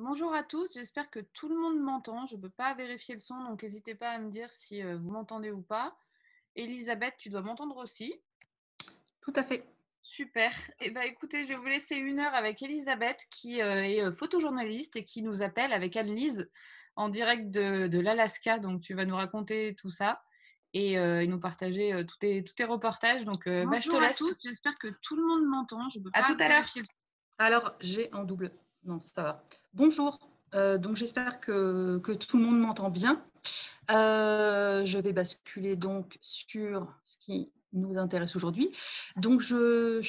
Bonjour à tous, j'espère que tout le monde m'entend. Je ne peux pas vérifier le son, donc n'hésitez pas à me dire si vous m'entendez ou pas. Elisabeth, tu dois m'entendre aussi. Tout à fait. Super. Eh ben, écoutez, je vais vous laisser 1 heure avec Elisabeth qui est photojournaliste et qui nous appelle avec Anne-Lise en direct de l'Alaska. Donc tu vas nous raconter tout ça et nous partager tous tes reportages. Donc je te Bonjour à laisse. tous. J'espère que tout le monde m'entend. Je ne peux À pas tout à l'heure. vérifier le son. Alors, j'ai en double. Non, ça va. Bonjour. Donc, j'espère que tout le monde m'entend bien. Je vais basculer donc sur ce qui nous intéresse aujourd'hui. Donc, je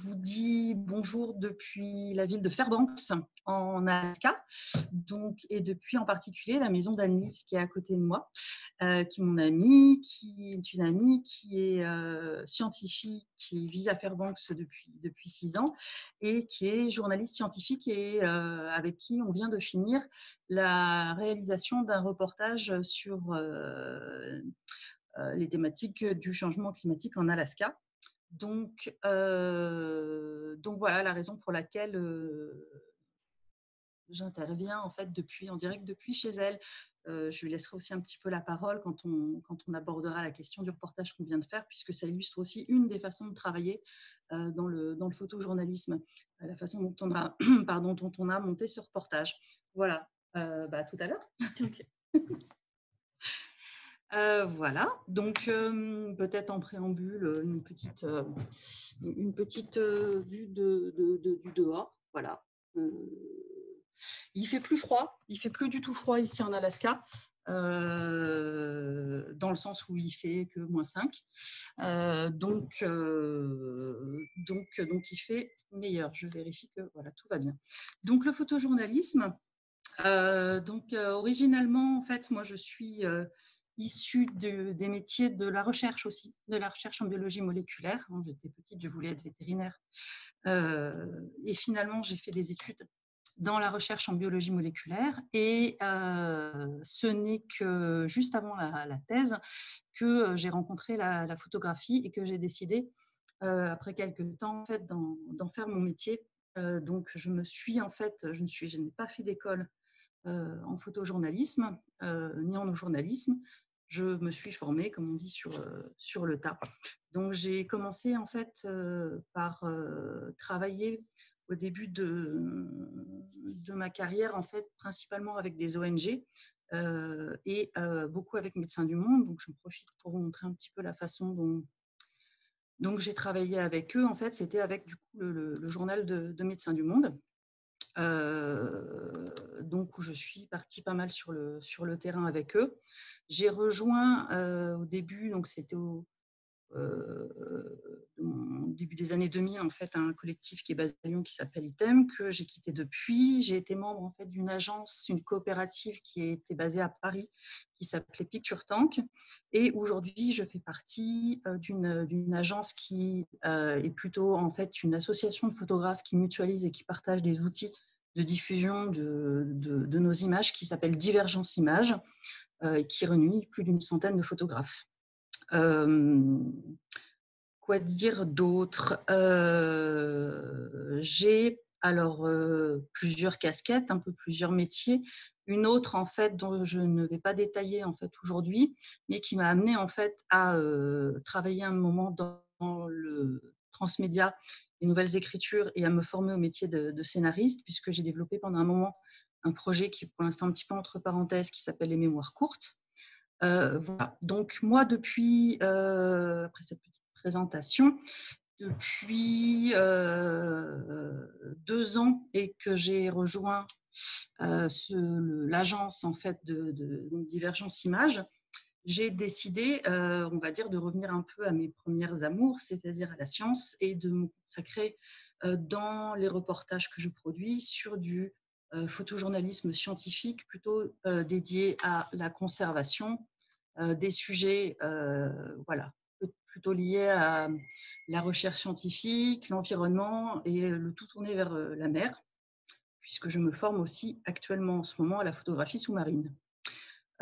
vous dis bonjour depuis la ville de Fairbanks, en Alaska, donc, et depuis en particulier la maison d'Anne-Lise qui est à côté de moi, qui est mon amie, qui est une amie qui est scientifique, qui vit à Fairbanks depuis 6 ans et qui est journaliste scientifique et avec qui on vient de finir la réalisation d'un reportage sur les thématiques du changement climatique en Alaska. Donc voilà la raison pour laquelle j'interviens en fait en direct depuis chez elle. Je lui laisserai aussi un petit peu la parole quand on abordera la question du reportage qu'on vient de faire, puisque ça illustre aussi une des façons de travailler dans le photojournalisme, la façon dont on a, dont on a monté ce reportage. Voilà, à tout à l'heure. Voilà, donc peut-être en préambule une petite vue du dehors. Voilà. Il fait plus froid, il fait plus du tout froid ici en Alaska, dans le sens où il fait que -5. Donc il fait meilleur. Je vérifie que voilà, tout va bien. Donc le photojournalisme. Originellement, en fait, moi, je suis issue des métiers de la recherche aussi, de la recherche en biologie moléculaire. Quand j'étais petite, je voulais être vétérinaire. Et finalement, j'ai fait des études dans la recherche en biologie moléculaire. Et ce n'est que juste avant la thèse que j'ai rencontré la photographie et que j'ai décidé, après quelques temps, en fait, d'en faire mon métier. Donc, je n'ai pas fait d'école en photojournalisme ni en journalisme. Je me suis formée, comme on dit, sur le tas. Donc, j'ai commencé en fait par travailler au début de ma carrière, en fait, principalement avec des ONG et beaucoup avec Médecins du Monde. Donc, je profite pour vous montrer un petit peu la façon dont j'ai travaillé avec eux. En fait, c'était avec du coup le journal de Médecins du Monde. Donc où je suis partie pas mal sur le terrain avec eux. J'ai rejoint au début, donc c'était au début des années 2000, en fait, un collectif qui est basé à Lyon qui s'appelle ITEM, que j'ai quitté depuis. J'ai été membre en fait d'une agence, une coopérative qui était basée à Paris, qui s'appelait Picture Tank. Et aujourd'hui, je fais partie d'une agence qui est plutôt en fait une association de photographes qui mutualise et qui partage des outils de diffusion de nos images qui s'appelle Divergence Images et qui réunit plus d'une centaine de photographes. Quoi dire d'autre? J'ai alors plusieurs casquettes, un peu plusieurs métiers. Une autre en fait dont je ne vais pas détailler en fait aujourd'hui, mais qui m'a amenée en fait à travailler un moment dans le transmédia, les nouvelles écritures et à me former au métier de scénariste, puisque j'ai développé pendant un moment un projet qui est pour l'instant un petit peu entre parenthèses, qui s'appelle les mémoires courtes. Voilà. Donc moi, après cette petite présentation, depuis 2 ans et que j'ai rejoint l'agence en fait de Divergence Images, j'ai décidé, on va dire, de revenir un peu à mes premières amours, c'est-à-dire à la science, et de me consacrer dans les reportages que je produis sur du photojournalisme scientifique plutôt dédié à la conservation des sujets voilà, plutôt liés à la recherche scientifique, l'environnement et le tout tourné vers la mer, puisque je me forme aussi actuellement en ce moment à la photographie sous-marine.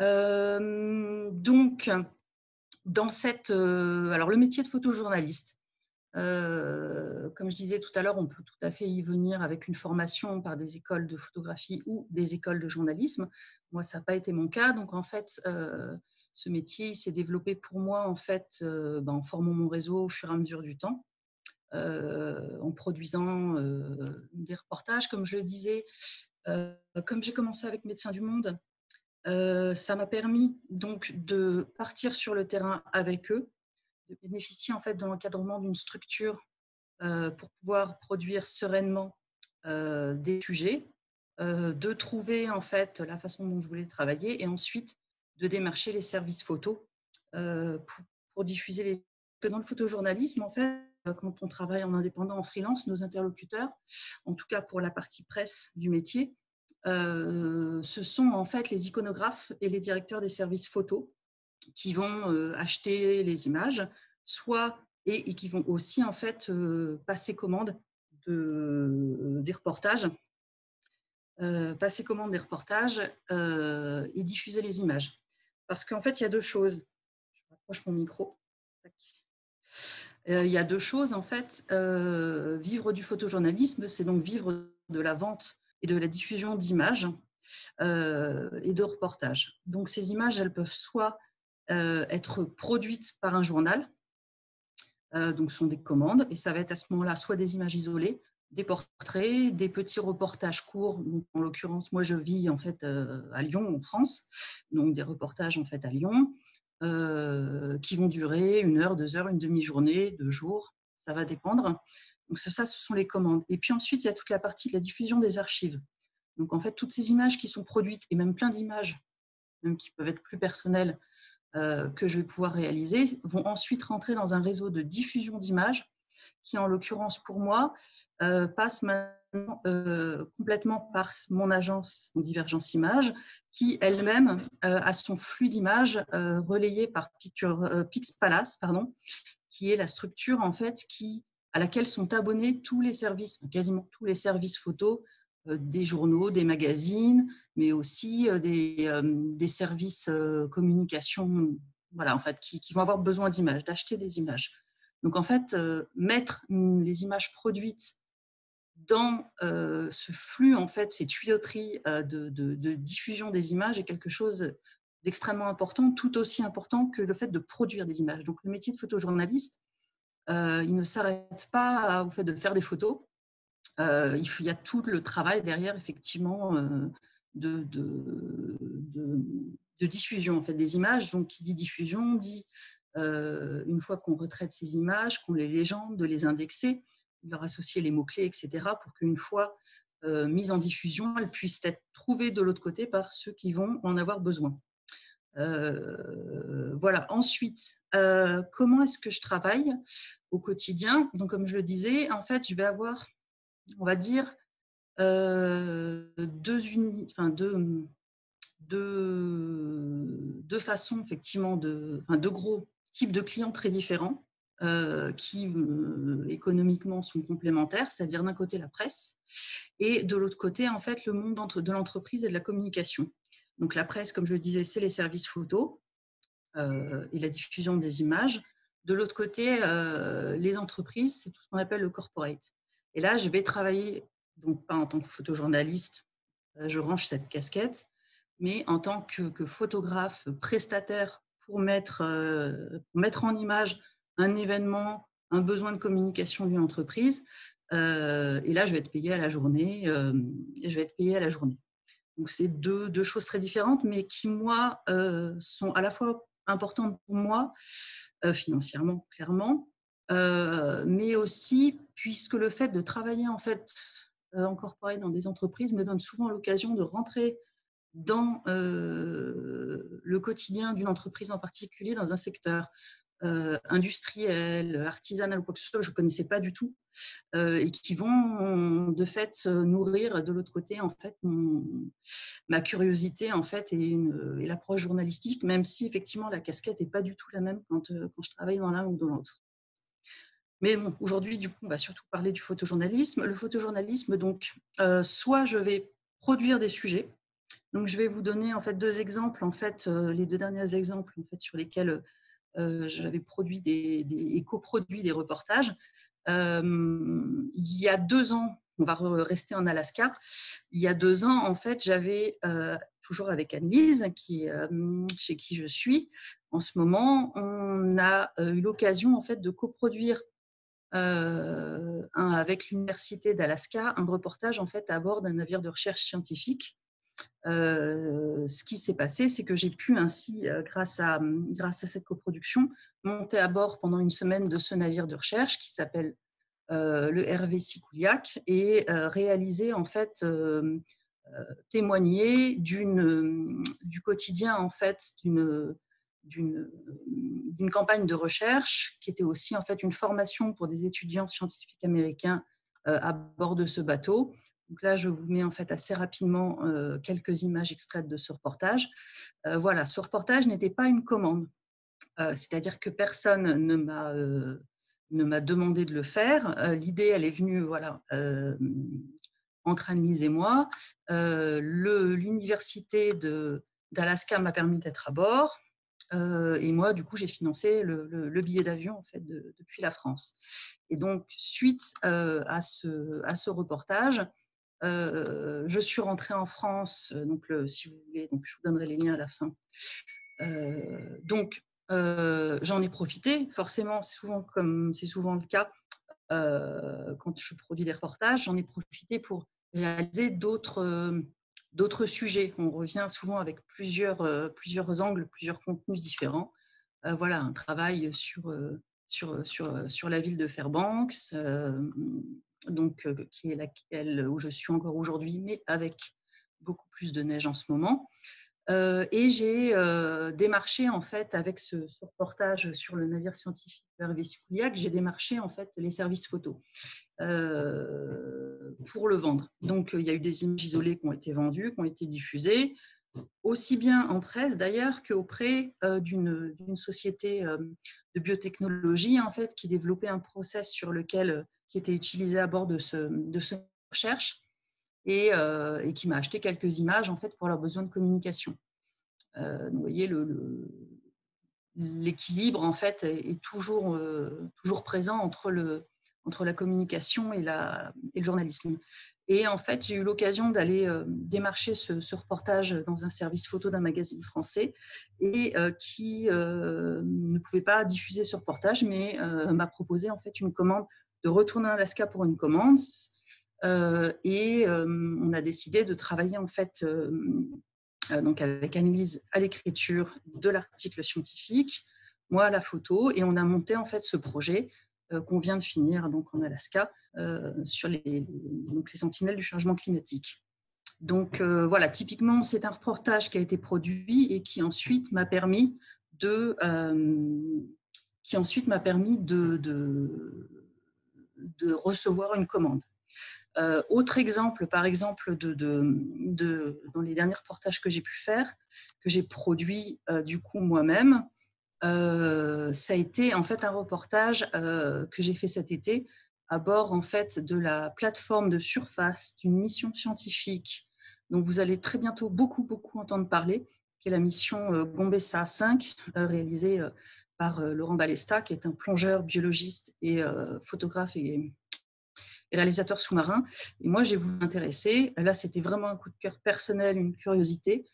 Donc, alors le métier de photojournaliste, Comme je disais tout à l'heure, on peut tout à fait y venir avec une formation par des écoles de photographie ou des écoles de journalisme. Moi, ça n'a pas été mon cas. Donc, en fait, ce métier s'est développé pour moi en fait, en formant mon réseau au fur et à mesure du temps, en produisant des reportages. Comme je le disais, comme j'ai commencé avec Médecins du Monde, ça m'a permis donc de partir sur le terrain avec eux, de bénéficier en fait de l'encadrement d'une structure pour pouvoir produire sereinement des sujets, de trouver en fait la façon dont je voulais travailler et ensuite de démarcher les services photo pour diffuser les. Dans le photojournalisme, en fait, quand on travaille en indépendant, en freelance, nos interlocuteurs, en tout cas pour la partie presse du métier, ce sont en fait les iconographes et les directeurs des services photos qui vont acheter les images, soit et qui vont aussi en fait passer commande des reportages, et diffuser les images. Parce qu'en fait, il y a deux choses. Je rapproche mon micro. Il y a deux choses en fait. Vivre du photojournalisme, c'est donc vivre de la vente et de la diffusion d'images et de reportages. Donc ces images, elles peuvent soit être produites par un journal, donc ce sont des commandes, et ça va être à ce moment-là soit des images isolées, des portraits, des petits reportages courts. Donc, en l'occurrence, moi je vis en fait à Lyon, en France, donc des reportages en fait à Lyon qui vont durer 1 heure, 2 heures, une demi-journée, 2 jours, ça va dépendre. Donc ça, ce sont les commandes. Et puis ensuite, il y a toute la partie de la diffusion des archives. Donc en fait, toutes ces images qui sont produites, et même plein d'images, même qui peuvent être plus personnelles, que je vais pouvoir réaliser, vont ensuite rentrer dans un réseau de diffusion d'images qui, en l'occurrence pour moi, passe maintenant complètement par mon agence Divergence Images, qui elle-même a son flux d'images relayé par Pixpalace, qui est la structure en fait à laquelle sont abonnés tous les services, quasiment tous les services photos des journaux, des magazines, mais aussi des services communication, voilà, en fait, qui vont avoir besoin d'images, d'acheter des images. Donc, en fait, mettre les images produites dans ce flux, en fait, ces tuyauteries de diffusion des images est quelque chose d'extrêmement important, tout aussi important que le fait de produire des images. Donc, le métier de photojournaliste, il ne s'arrête pas au fait de faire des photos. Il y a tout le travail derrière, effectivement, de, de, de, de diffusion en fait, des images. Donc, qui dit diffusion dit, une fois qu'on retraite ces images, qu'on les légende, de les indexer, de leur associer les mots-clés, etc., pour qu'une fois mises en diffusion, elles puissent être trouvées de l'autre côté par ceux qui vont en avoir besoin. Voilà. Ensuite, comment est-ce que je travaille au quotidien? Donc, comme je le disais, en fait, je vais avoir, on va dire, deux façons, effectivement, deux gros types de clients très différents qui économiquement sont complémentaires, c'est-à-dire d'un côté la presse et de l'autre côté, en fait, le monde de l'entreprise et de la communication. Donc la presse, comme je le disais, c'est les services photos et la diffusion des images. De l'autre côté, les entreprises, c'est tout ce qu'on appelle le corporate. Et là, je vais travailler, donc pas en tant que photojournaliste, je range cette casquette, mais en tant que photographe prestataire pour mettre en image un événement, un besoin de communication d'une entreprise. Et là, je vais être payée à la journée. Donc, c'est deux choses très différentes, mais qui, moi, sont à la fois importantes pour moi, financièrement, clairement, mais aussi puisque le fait de travailler, en fait, en corporate dans des entreprises me donne souvent l'occasion de rentrer dans le quotidien d'une entreprise en particulier, dans un secteur industriel, artisanal ou quoi que ce soit que je ne connaissais pas du tout, et qui vont de fait nourrir de l'autre côté en fait ma curiosité en fait et l'approche journalistique, même si effectivement la casquette n'est pas du tout la même quand je travaille dans l'un ou dans l'autre. Mais bon, aujourd'hui, du coup, on va surtout parler du photojournalisme. Le photojournalisme, donc, soit je vais produire des sujets. Donc, je vais vous donner en fait deux exemples, en fait, les deux derniers exemples en fait sur lesquels j'avais produit et coproduit des reportages. Il y a 2 ans, on va rester en Alaska. Il y a 2 ans, en fait, j'avais, toujours avec Anne-Lise, chez qui je suis en ce moment, on a eu l'occasion en fait de coproduire avec l'Université d'Alaska un reportage en fait à bord d'un navire de recherche scientifique. Ce qui s'est passé, c'est que j'ai pu ainsi, grâce à cette coproduction, monter à bord pendant une semaine de ce navire de recherche qui s'appelle le RV Sikouliak et réaliser en fait témoigner du quotidien en fait d'une campagne de recherche qui était aussi en fait une formation pour des étudiants scientifiques américains à bord de ce bateau. Donc là, je vous mets en fait assez rapidement quelques images extraites de ce reportage. Voilà, ce reportage n'était pas une commande, c'est-à-dire que personne ne m'a demandé de le faire. L'idée, elle est venue, voilà, entre Annelise et moi. L'université d'Alaska m'a permis d'être à bord. Et moi, du coup, j'ai financé le billet d'avion en fait, depuis la France. Et donc, suite à ce reportage, je suis rentrée en France. Donc, si vous voulez, donc, je vous donnerai les liens à la fin. Donc, j'en ai profité, forcément, souvent, comme c'est souvent le cas, quand je produis des reportages, j'en ai profité pour réaliser d'autres sujets. On revient souvent avec plusieurs angles, plusieurs contenus différents. Voilà, un travail sur la ville de Fairbanks, donc, qui est laquelle où je suis encore aujourd'hui, mais avec beaucoup plus de neige en ce moment. Et j'ai démarché en fait avec ce reportage sur le navire scientifique Hervé Sikouliak, j'ai démarché en fait les services photos pour le vendre. Donc il y a eu des images isolées qui ont été vendues, qui ont été diffusées, aussi bien en presse d'ailleurs qu'auprès d'une société de biotechnologie en fait qui développait un process qui était utilisé à bord de ce recherche et qui m'a acheté quelques images en fait pour leurs besoins de communication. Vous voyez, l'équilibre en fait est toujours présent entre la communication et le journalisme. Et en fait, j'ai eu l'occasion d'aller démarcher ce reportage dans un service photo d'un magazine français et qui ne pouvait pas diffuser ce reportage, mais m'a proposé en fait une commande de retourner en Alaska pour une commande. Et on a décidé de travailler en fait donc avec Annelise à l'écriture de l'article scientifique, moi à la photo, et on a monté en fait ce projet qu'on vient de finir donc en Alaska sur les sentinelles du changement climatique. Donc voilà, typiquement c'est un reportage qui a été produit et qui ensuite m'a permis de recevoir une commande. Autre exemple, par exemple, dans les derniers reportages que j'ai pu faire, que j'ai produit du coup moi-même, ça a été en fait un reportage que j'ai fait cet été à bord en fait de la plateforme de surface d'une mission scientifique dont vous allez très bientôt beaucoup entendre parler, qui est la mission Gombessa 5, réalisée par Laurent Balesta, qui est un plongeur, biologiste et photographe et réalisateur sous-marin. Et moi, j'ai voulu m'intéresser. Là, c'était vraiment un coup de cœur personnel, une curiosité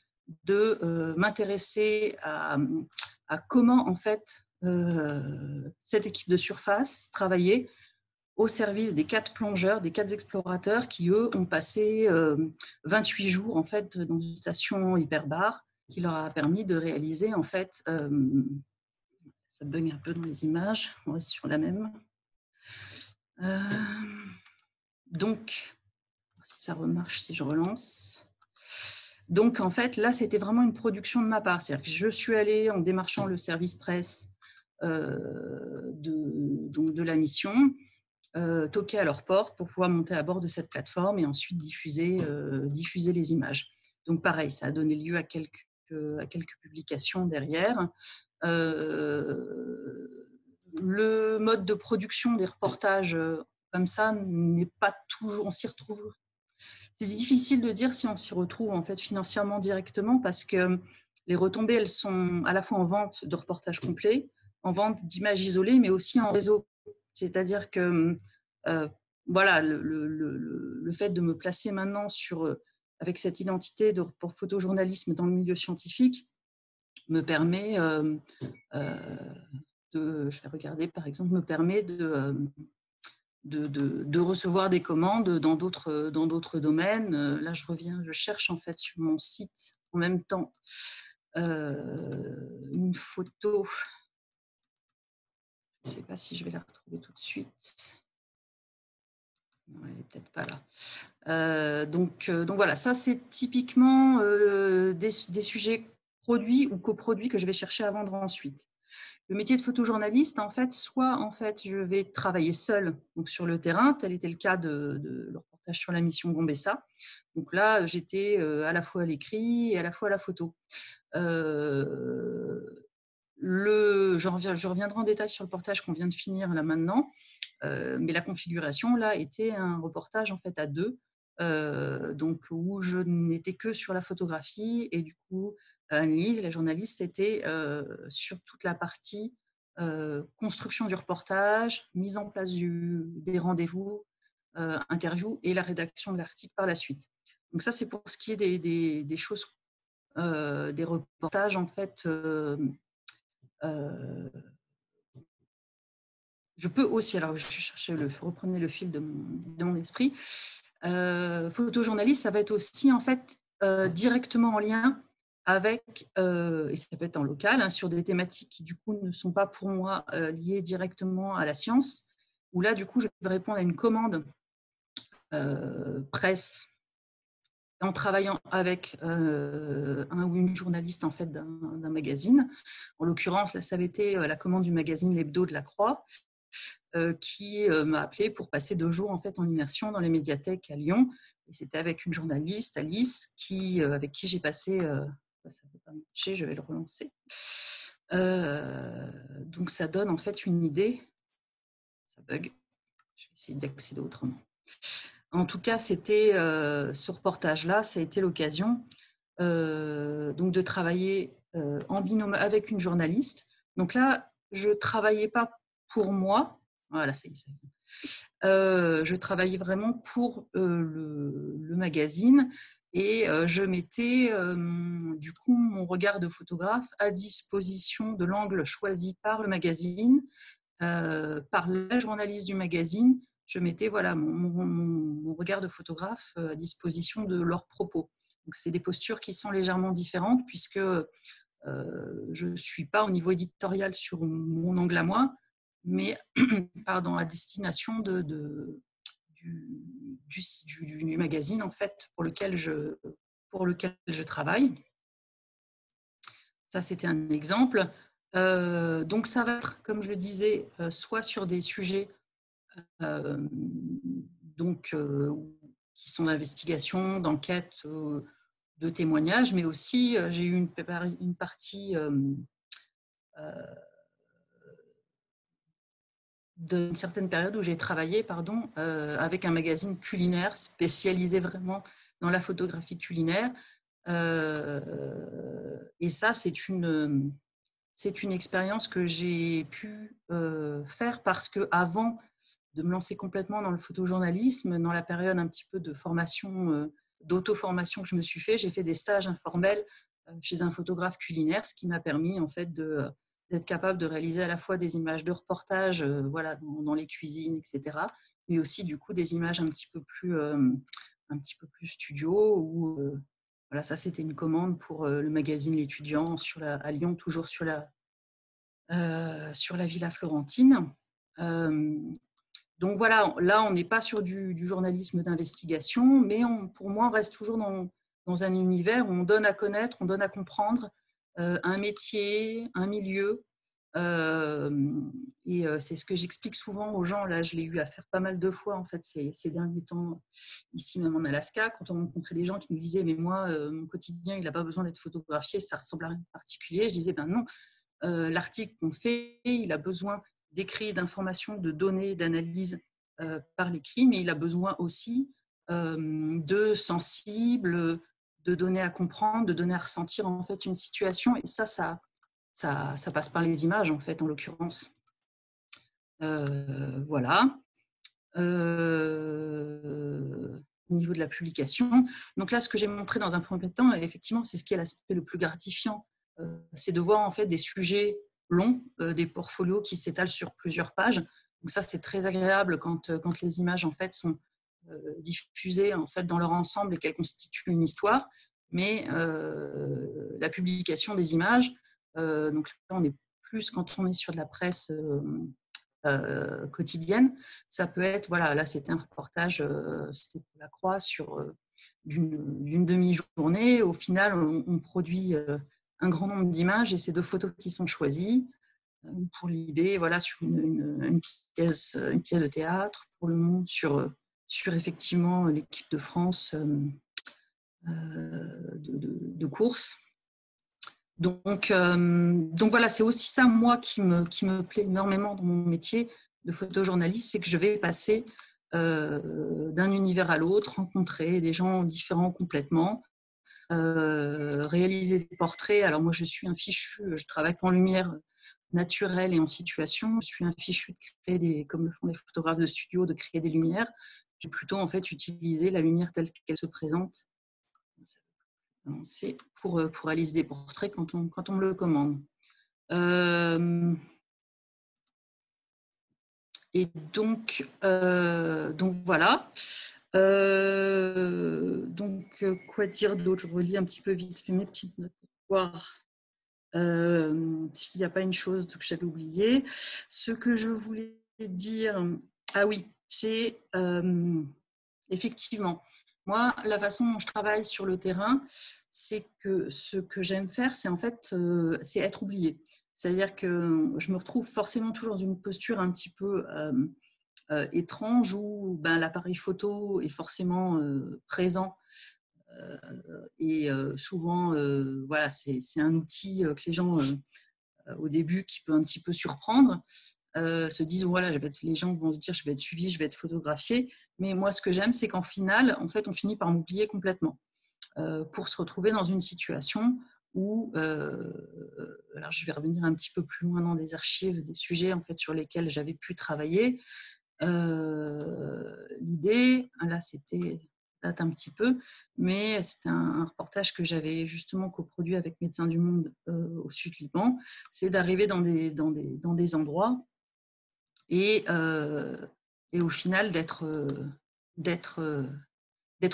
de m'intéresser à comment, en fait, cette équipe de surface travaillait au service des 4 plongeurs, des 4 explorateurs qui, eux, ont passé 28 jours, en fait, dans une station hyperbare qui leur a permis de réaliser, en fait, ça bug un peu dans les images, on reste sur la même. Donc, si ça remarche, si je relance. Donc, en fait, là, c'était vraiment une production de ma part. C'est-à-dire que je suis allée en démarchant le service presse de la mission, toquer à leur porte pour pouvoir monter à bord de cette plateforme et ensuite diffuser les images. Donc, pareil, ça a donné lieu à quelques publications derrière. Le mode de production des reportages comme ça n'est pas toujours, on s'y retrouve. C'est difficile de dire si on s'y retrouve en fait financièrement directement parce que les retombées, elles sont à la fois en vente de reportages complets, en vente d'images isolées, mais aussi en réseau. C'est-à-dire que voilà, le fait de me placer maintenant avec cette identité pour photojournalisme dans le milieu scientifique me permet je vais regarder par exemple, me permet de recevoir des commandes dans d'autres domaines. Là, je cherche en fait sur mon site en même temps une photo. Je ne sais pas si je vais la retrouver tout de suite. Non, elle n'est peut-être pas là. Donc voilà, ça c'est typiquement des sujets produits ou coproduits que je vais chercher à vendre ensuite. Le métier de photojournaliste, en fait, je vais travailler seule donc sur le terrain, tel était le cas de le reportage sur la mission Gombessa. Donc là, j'étais à la fois à l'écrit et à la fois à la photo. Je reviendrai en détail sur le reportage qu'on vient de finir là maintenant, mais la configuration là était un reportage en fait à deux, donc où je n'étais que sur la photographie et du coup Annelise, la journaliste, était sur toute la partie construction du reportage, mise en place des rendez-vous, interviews et la rédaction de l'article par la suite. Donc ça, c'est pour ce qui est des choses, des reportages en fait. Je peux aussi, alors je cherchais reprenez le fil de mon esprit. Photojournaliste, ça va être aussi en fait directement en lien avec, et ça peut être en local, hein, sur des thématiques qui du coup ne sont pas pour moi liées directement à la science, où là du coup je vais répondre à une commande presse en travaillant avec un ou une journaliste en fait d'un magazine. En l'occurrence, là ça avait été la commande du magazine L'Hebdo de la Croix, qui m'a appelé pour passer 2 jours en fait en immersion dans les médiathèques à Lyon. Et c'était avec une journaliste, Alice, avec qui j'ai passé. Ça ne peut pas marcher, je vais le relancer. Donc ça donne en fait une idée. Ça bug. Je vais essayer d'y accéder autrement. En tout cas, c'était ce reportage-là, ça a été l'occasion donc de travailler en binôme avec une journaliste. Donc là, je ne travaillais pas pour moi. Voilà, ça y est. Je travaillais vraiment pour le magazine et je mettais du coup mon regard de photographe à disposition de l'angle choisi par le magazine, par la journaliste du magazine. Je mettais voilà, mon regard de photographe à disposition de leurs propos. Donc, c'est des postures qui sont légèrement différentes puisque je ne suis pas au niveau éditorial sur mon angle à moi, mais pardon, à destination du magazine en fait, pour lequel je travaille. Ça, c'était un exemple. Donc, ça va être, comme je le disais, soit sur des sujets qui sont d'investigation, d'enquête, de témoignages, mais aussi j'ai eu une partie d'une certaine période où j'ai travaillé avec un magazine culinaire spécialisé vraiment dans la photographie culinaire. Et ça, c'est une expérience que j'ai pu faire parce qu'avant de me lancer complètement dans le photojournalisme, dans la période un petit peu de formation, d'auto-formation que je me suis fait, j'ai fait des stages informels chez un photographe culinaire, ce qui m'a permis en fait d'être capable de réaliser à la fois des images de reportage voilà, dans les cuisines, etc., mais aussi du coup des images un petit peu plus studio. Voilà, ça c'était une commande pour le magazine L'Étudiant à Lyon, toujours sur la Villa Florentine. Donc voilà, là on n'est pas sur du journalisme d'investigation, mais pour moi on reste toujours dans un univers où on donne à connaître, on donne à comprendre un métier, un milieu. Et c'est ce que j'explique souvent aux gens. Là, je l'ai eu à faire pas mal de fois en fait ces derniers temps, ici même en Alaska, quand on rencontrait des gens qui nous disaient mais moi, mon quotidien, il n'a pas besoin d'être photographié, ça ressemble à rien de particulier. Je disais ben non, l'article qu'on fait, il a besoin d'écrits, d'informations, de données, d'analyses par l'écrit, mais il a besoin aussi de sensibles, de donner à comprendre, de donner à ressentir en fait une situation. Et ça ça passe par les images, en fait, en l'occurrence. Voilà. Au niveau de la publication. Donc là, ce que j'ai montré dans un premier temps, effectivement, c'est ce qui est l'aspect le plus gratifiant. C'est de voir en fait des sujets longs, des portfolios qui s'étalent sur plusieurs pages. Donc ça, c'est très agréable quand les images en fait sont diffusées en fait dans leur ensemble et qu'elles constituent une histoire. Mais la publication des images, donc là, on est plus quand on est sur de la presse quotidienne. Ça peut être, voilà, là c'était un reportage, c'était pour la Croix, sur d'une demi-journée. Au final, on produit un grand nombre d'images et c'est 2 photos qui sont choisies pour l'idée, voilà, sur une pièce de théâtre, pour Le Monde, sur effectivement l'équipe de France de course. Donc voilà, c'est aussi ça, moi, qui me plaît énormément dans mon métier de photojournaliste, c'est que je vais passer d'un univers à l'autre, rencontrer des gens différents complètement, réaliser des portraits. Alors moi, je suis un fichu, je travaille qu'en lumière naturelle et en situation. Je suis un fichu de créer comme le font les photographes de studio, de créer des lumières. J'ai plutôt en fait utilisé la lumière telle qu'elle se présente. C'est pour réaliser des portraits quand on me le commande. Et donc voilà. Donc, quoi dire d'autre? Je relis un petit peu vite fait mes petites notes pour voir s'il n'y a pas une chose que j'avais oubliée. Ce que je voulais dire, ah oui, c'est effectivement, moi, la façon dont je travaille sur le terrain, c'est que ce que j'aime faire, c'est en fait, c'est être oublié. C'est-à-dire que je me retrouve forcément toujours dans une posture un petit peu étrange où l'appareil photo est forcément présent et souvent, voilà, c'est un outil que les gens, au début, qui peut un petit peu surprendre. Se disent voilà, les gens vont se dire je vais être suivi, je vais être photographié. Mais moi, ce que j'aime, c'est qu'en final, en fait, on finit par m'oublier complètement pour se retrouver dans une situation où, alors je vais revenir un petit peu plus loin dans des archives, des sujets en fait sur lesquels j'avais pu travailler. L'idée, là, c'était date un petit peu, mais c'était un reportage que j'avais justement coproduit avec Médecins du Monde au Sud-Liban. C'est d'arriver dans des endroits et au final d'être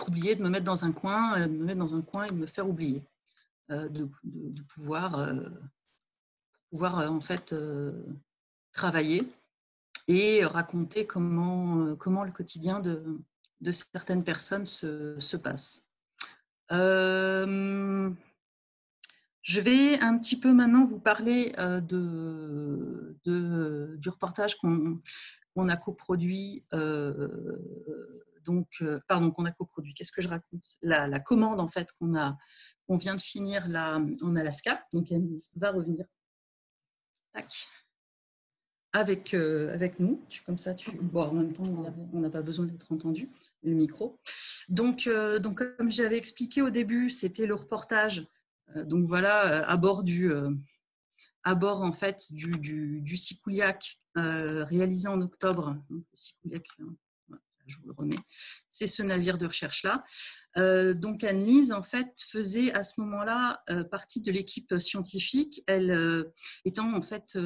oublié, de me mettre dans un coin, et de me faire oublier, de pouvoir en fait travailler et raconter comment le quotidien de certaines personnes se passe. Je vais un petit peu maintenant vous parler du reportage qu'on a coproduit. Qu'on a coproduit. Qu'est-ce que je raconte? La commande en fait qu'on vient de finir là en Alaska. Donc Annelise va revenir. Tac. Avec nous. Je suis comme ça. Bon, en même temps, on n'a pas besoin d'être entendu, le micro. Donc comme j'avais expliqué au début, c'était le reportage. Donc voilà, à bord en fait du Sikuliaq, réalisé en octobre. Donc, le Sikuliaq, je vous le remets. C'est ce navire de recherche-là. Donc Annelise, en fait, faisait à ce moment-là partie de l'équipe scientifique. Elle étant en fait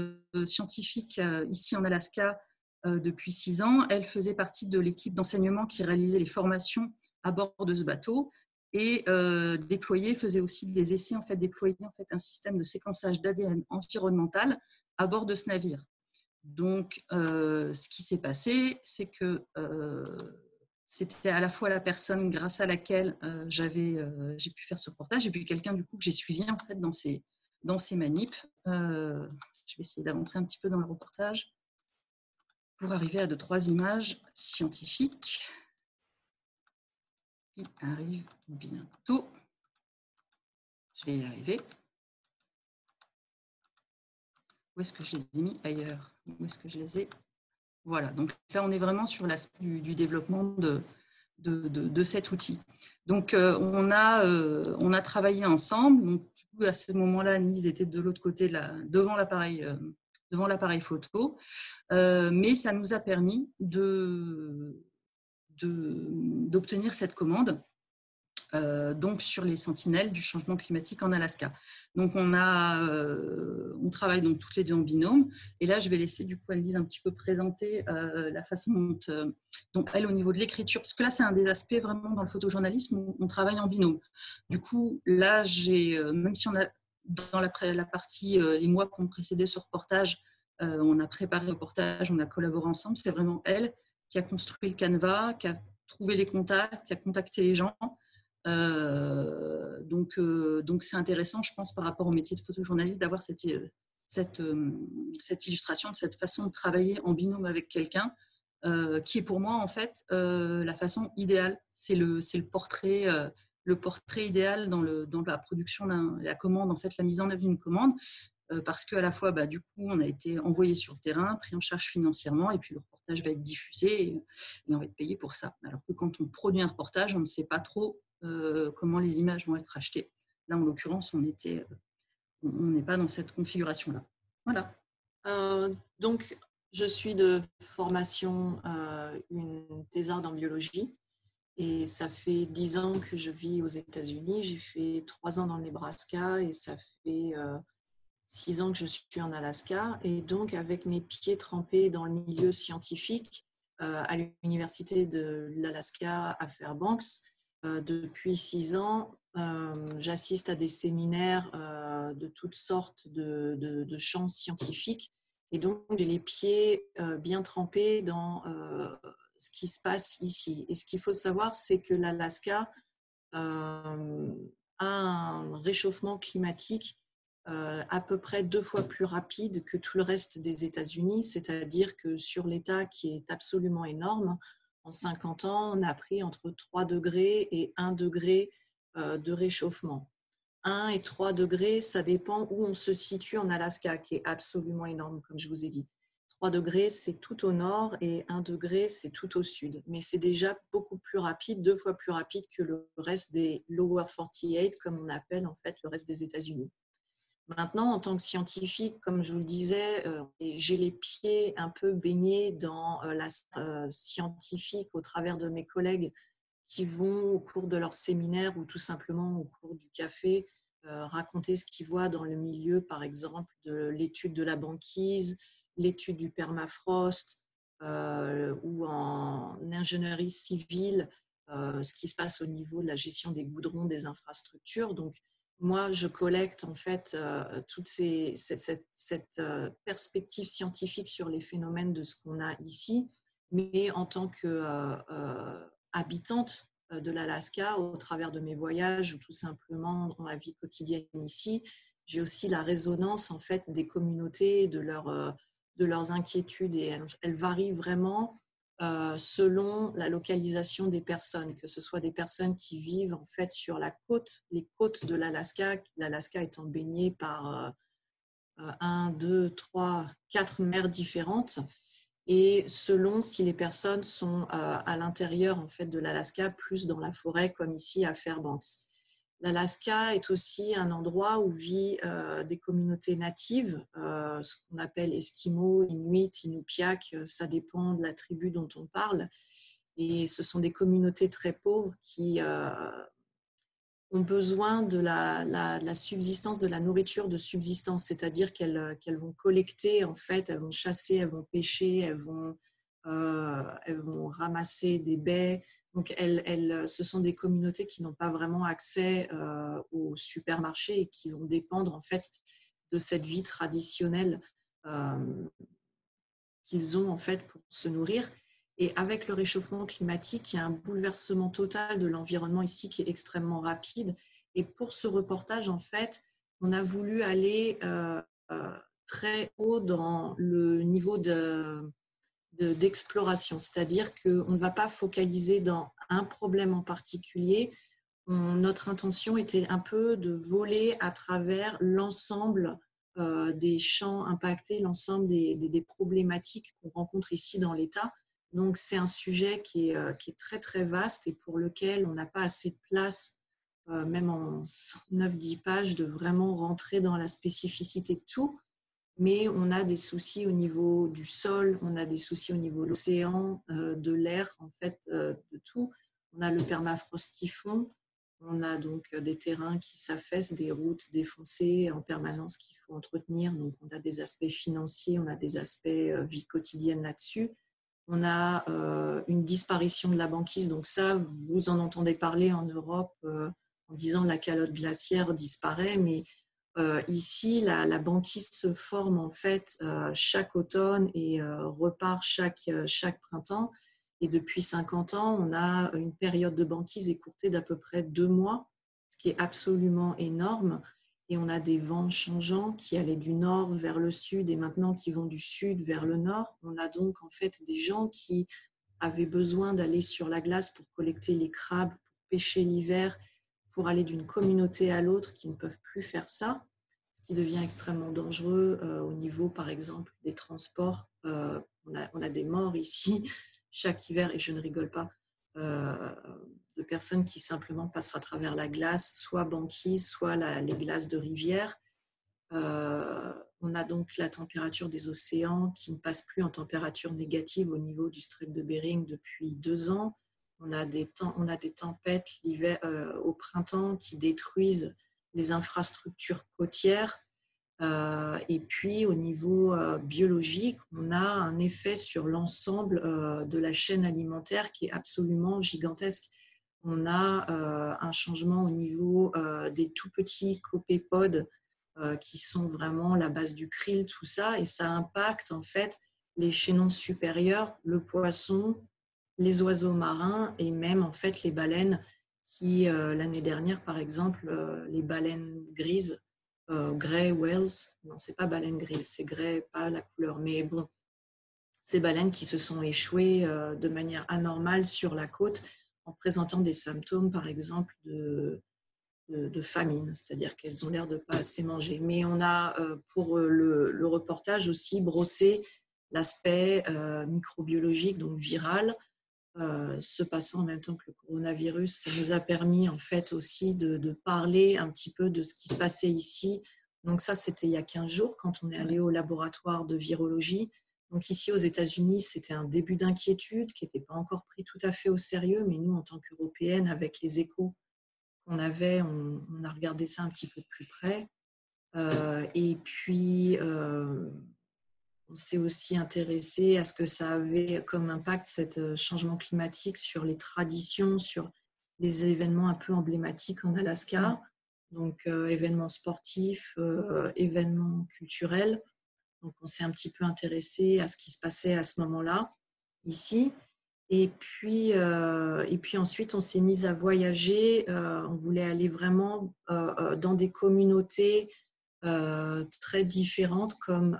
scientifique ici en Alaska depuis 6 ans, elle faisait partie de l'équipe d'enseignement qui réalisait les formations à bord de ce bateau et faisait aussi des essais, en fait, déployait en fait un système de séquençage d'ADN environnemental à bord de ce navire. Donc, ce qui s'est passé, c'est que c'était à la fois la personne grâce à laquelle j'ai pu faire ce reportage et puis quelqu'un du coup que j'ai suivi en fait dans ces manips. Je vais essayer d'avancer un petit peu dans le reportage pour arriver à 2-3 images scientifiques qui arrivent bientôt. Je vais y arriver. Où est-ce que je les ai mis ailleurs? Où est-ce que je les ai? Voilà, donc là, on est vraiment sur l'aspect du développement de cet outil. Donc, on a travaillé ensemble. Donc, à ce moment-là, Annelise était de l'autre côté, devant l'appareil photo. Mais ça nous a permis d'obtenir cette commande. Donc sur les sentinelles du changement climatique en Alaska. Donc on travaille donc toutes les deux en binôme. Et là, je vais laisser du coup Annelise un petit peu présenter la façon dont elle, au niveau de l'écriture, parce que là, c'est un des aspects vraiment dans le photojournalisme où on travaille en binôme. Du coup, là, même si on a dans la partie, les mois qui ont précédé ce reportage, on a préparé le reportage, on a collaboré ensemble. C'est vraiment elle qui a construit le canevas, qui a trouvé les contacts, qui a contacté les gens. Donc c'est intéressant, je pense, par rapport au métier de photojournaliste, d'avoir cette illustration, de cette façon de travailler en binôme avec quelqu'un, qui est pour moi, en fait, la façon idéale. C'est le portrait idéal dans la production la commande, en fait, la mise en œuvre d'une commande, parce qu'à la fois, du coup, on a été envoyé sur le terrain, pris en charge financièrement, et puis le reportage va être diffusé et on va être payé pour ça. Alors que quand on produit un reportage, on ne sait pas trop comment les images vont être achetées. Là, en l'occurrence, on n'est pas dans cette configuration-là. Voilà. Donc, je suis de formation une thésarde en biologie et ça fait 10 ans que je vis aux États-Unis. J'ai fait 3 ans dans le Nebraska et ça fait 6 ans que je suis en Alaska. Et donc, avec mes pieds trempés dans le milieu scientifique à l'université de l'Alaska à Fairbanks, depuis 6 ans, j'assiste à des séminaires de toutes sortes de champs scientifiques. Et donc, j'ai les pieds bien trempés dans ce qui se passe ici. Et ce qu'il faut savoir, c'est que l'Alaska a un réchauffement climatique à peu près 2 fois plus rapide que tout le reste des États-Unis, c'est-à-dire que sur l'État qui est absolument énorme, en 50 ans, on a pris entre 3 degrés et 1 degré de réchauffement. 1 et 3 degrés, ça dépend où on se situe en Alaska, qui est absolument énorme, comme je vous ai dit. 3 degrés, c'est tout au nord et 1 degré, c'est tout au sud. Mais c'est déjà beaucoup plus rapide, 2 fois plus rapide que le reste des Lower 48, comme on appelle en fait le reste des États-Unis. Maintenant, en tant que scientifique, comme je vous le disais, j'ai les pieds un peu baignés dans la scientifique au travers de mes collègues qui vont au cours de leur séminaire ou tout simplement au cours du café raconter ce qu'ils voient dans le milieu, par exemple, de l'étude de la banquise, l'étude du permafrost ou en ingénierie civile, ce qui se passe au niveau de la gestion des goudrons, des infrastructures. Donc, moi, je collecte en fait toute cette perspective scientifique sur les phénomènes de ce qu'on a ici, mais en tant qu'habitante de l'Alaska, au travers de mes voyages ou tout simplement dans la vie quotidienne ici, j'ai aussi la résonance en fait des communautés, de leurs inquiétudes et elles varient vraiment selon la localisation des personnes, que ce soit des personnes qui vivent en fait sur les côtes de l'Alaska, l'Alaska étant baignée par 1, 2, 3, 4 mers différentes, et selon si les personnes sont à l'intérieur en fait de l'Alaska, plus dans la forêt comme ici à Fairbanks. L'Alaska est aussi un endroit où vivent des communautés natives, ce qu'on appelle Esquimaux, Inuit, Inupiaq, ça dépend de la tribu dont on parle. Et ce sont des communautés très pauvres qui ont besoin de la subsistance, de la nourriture de subsistance, c'est-à-dire qu'elles vont collecter, en fait, elles vont chasser, elles vont pêcher, elles vont ramasser des baies. Donc, ce sont des communautés qui n'ont pas vraiment accès aux supermarchés et qui vont dépendre, en fait, de cette vie traditionnelle qu'ils ont, en fait, pour se nourrir. Et avec le réchauffement climatique, il y a un bouleversement total de l'environnement ici qui est extrêmement rapide. Et pour ce reportage, en fait, on a voulu aller très haut dans le niveau d'exploration. C'est-à-dire qu'on ne va pas focaliser dans un problème en particulier. Notre intention était un peu de voler à travers l'ensemble des champs impactés, l'ensemble des problématiques qu'on rencontre ici dans l'État. Donc, c'est un sujet qui est très, très vaste et pour lequel on n'a pas assez de place même en 9-10 pages, de vraiment rentrer dans la spécificité de tout. Mais on a des soucis au niveau du sol, on a des soucis au niveau de l'océan, de l'air, en fait, de tout. On a le permafrost qui fond, on a donc des terrains qui s'affaissent, des routes défoncées en permanence qu'il faut entretenir. Donc, on a des aspects financiers, on a des aspects vie quotidienne là-dessus. On a une disparition de la banquise. Donc ça, vous en entendez parler en Europe en disant la calotte glaciaire disparaît, mais ici, la banquise se forme en fait chaque automne et repart chaque printemps. Et depuis 50 ans, on a une période de banquise écourtée d'à peu près 2 mois, ce qui est absolument énorme. Et on a des vents changeants qui allaient du nord vers le sud et maintenant qui vont du sud vers le nord. On a donc en fait des gens qui avaient besoin d'aller sur la glace pour collecter les crabes, pour pêcher l'hiver, pour aller d'une communauté à l'autre qui ne peuvent plus faire ça, ce qui devient extrêmement dangereux au niveau, par exemple, des transports. On a des morts ici chaque hiver, et je ne rigole pas, de personnes qui simplement passent à travers la glace, soit banquise, soit les glaces de rivière. On a donc la température des océans qui ne passe plus en température négative au niveau du strait de Bering depuis 2 ans. On a des tempêtes au printemps qui détruisent les infrastructures côtières. Et puis, au niveau biologique, on a un effet sur l'ensemble de la chaîne alimentaire qui est absolument gigantesque. On a un changement au niveau des tout petits copépodes qui sont vraiment la base du krill, tout ça, et ça impacte en fait les chaînons supérieurs, le poisson, les oiseaux marins et même en fait les baleines qui, l'année dernière par exemple, les baleines grises, grey whales, non c'est pas baleine grise, c'est grey, pas la couleur, mais bon, ces baleines qui se sont échouées de manière anormale sur la côte en présentant des symptômes par exemple de famine, c'est-à-dire qu'elles ont l'air de ne pas assez manger. Mais on a pour le reportage aussi brossé l'aspect microbiologique, donc viral, se passant en même temps que le coronavirus. Ça nous a permis en fait aussi de parler un petit peu de ce qui se passait ici. Donc ça, c'était il y a 15 jours quand on est allé au laboratoire de virologie. Donc ici aux États-Unis, c'était un début d'inquiétude qui n'était pas encore pris tout à fait au sérieux, mais nous, en tant qu'Européennes, avec les échos qu'on avait, on a regardé ça un petit peu de plus près. Et puis, on s'est aussi intéressé à ce que ça avait comme impact, cet changement climatique, sur les traditions, sur les événements un peu emblématiques en Alaska. Donc, événements sportifs, événements culturels. Donc, on s'est un petit peu intéressé à ce qui se passait à ce moment-là, ici. Et puis ensuite, on s'est mis à voyager. On voulait aller vraiment dans des communautés très différentes comme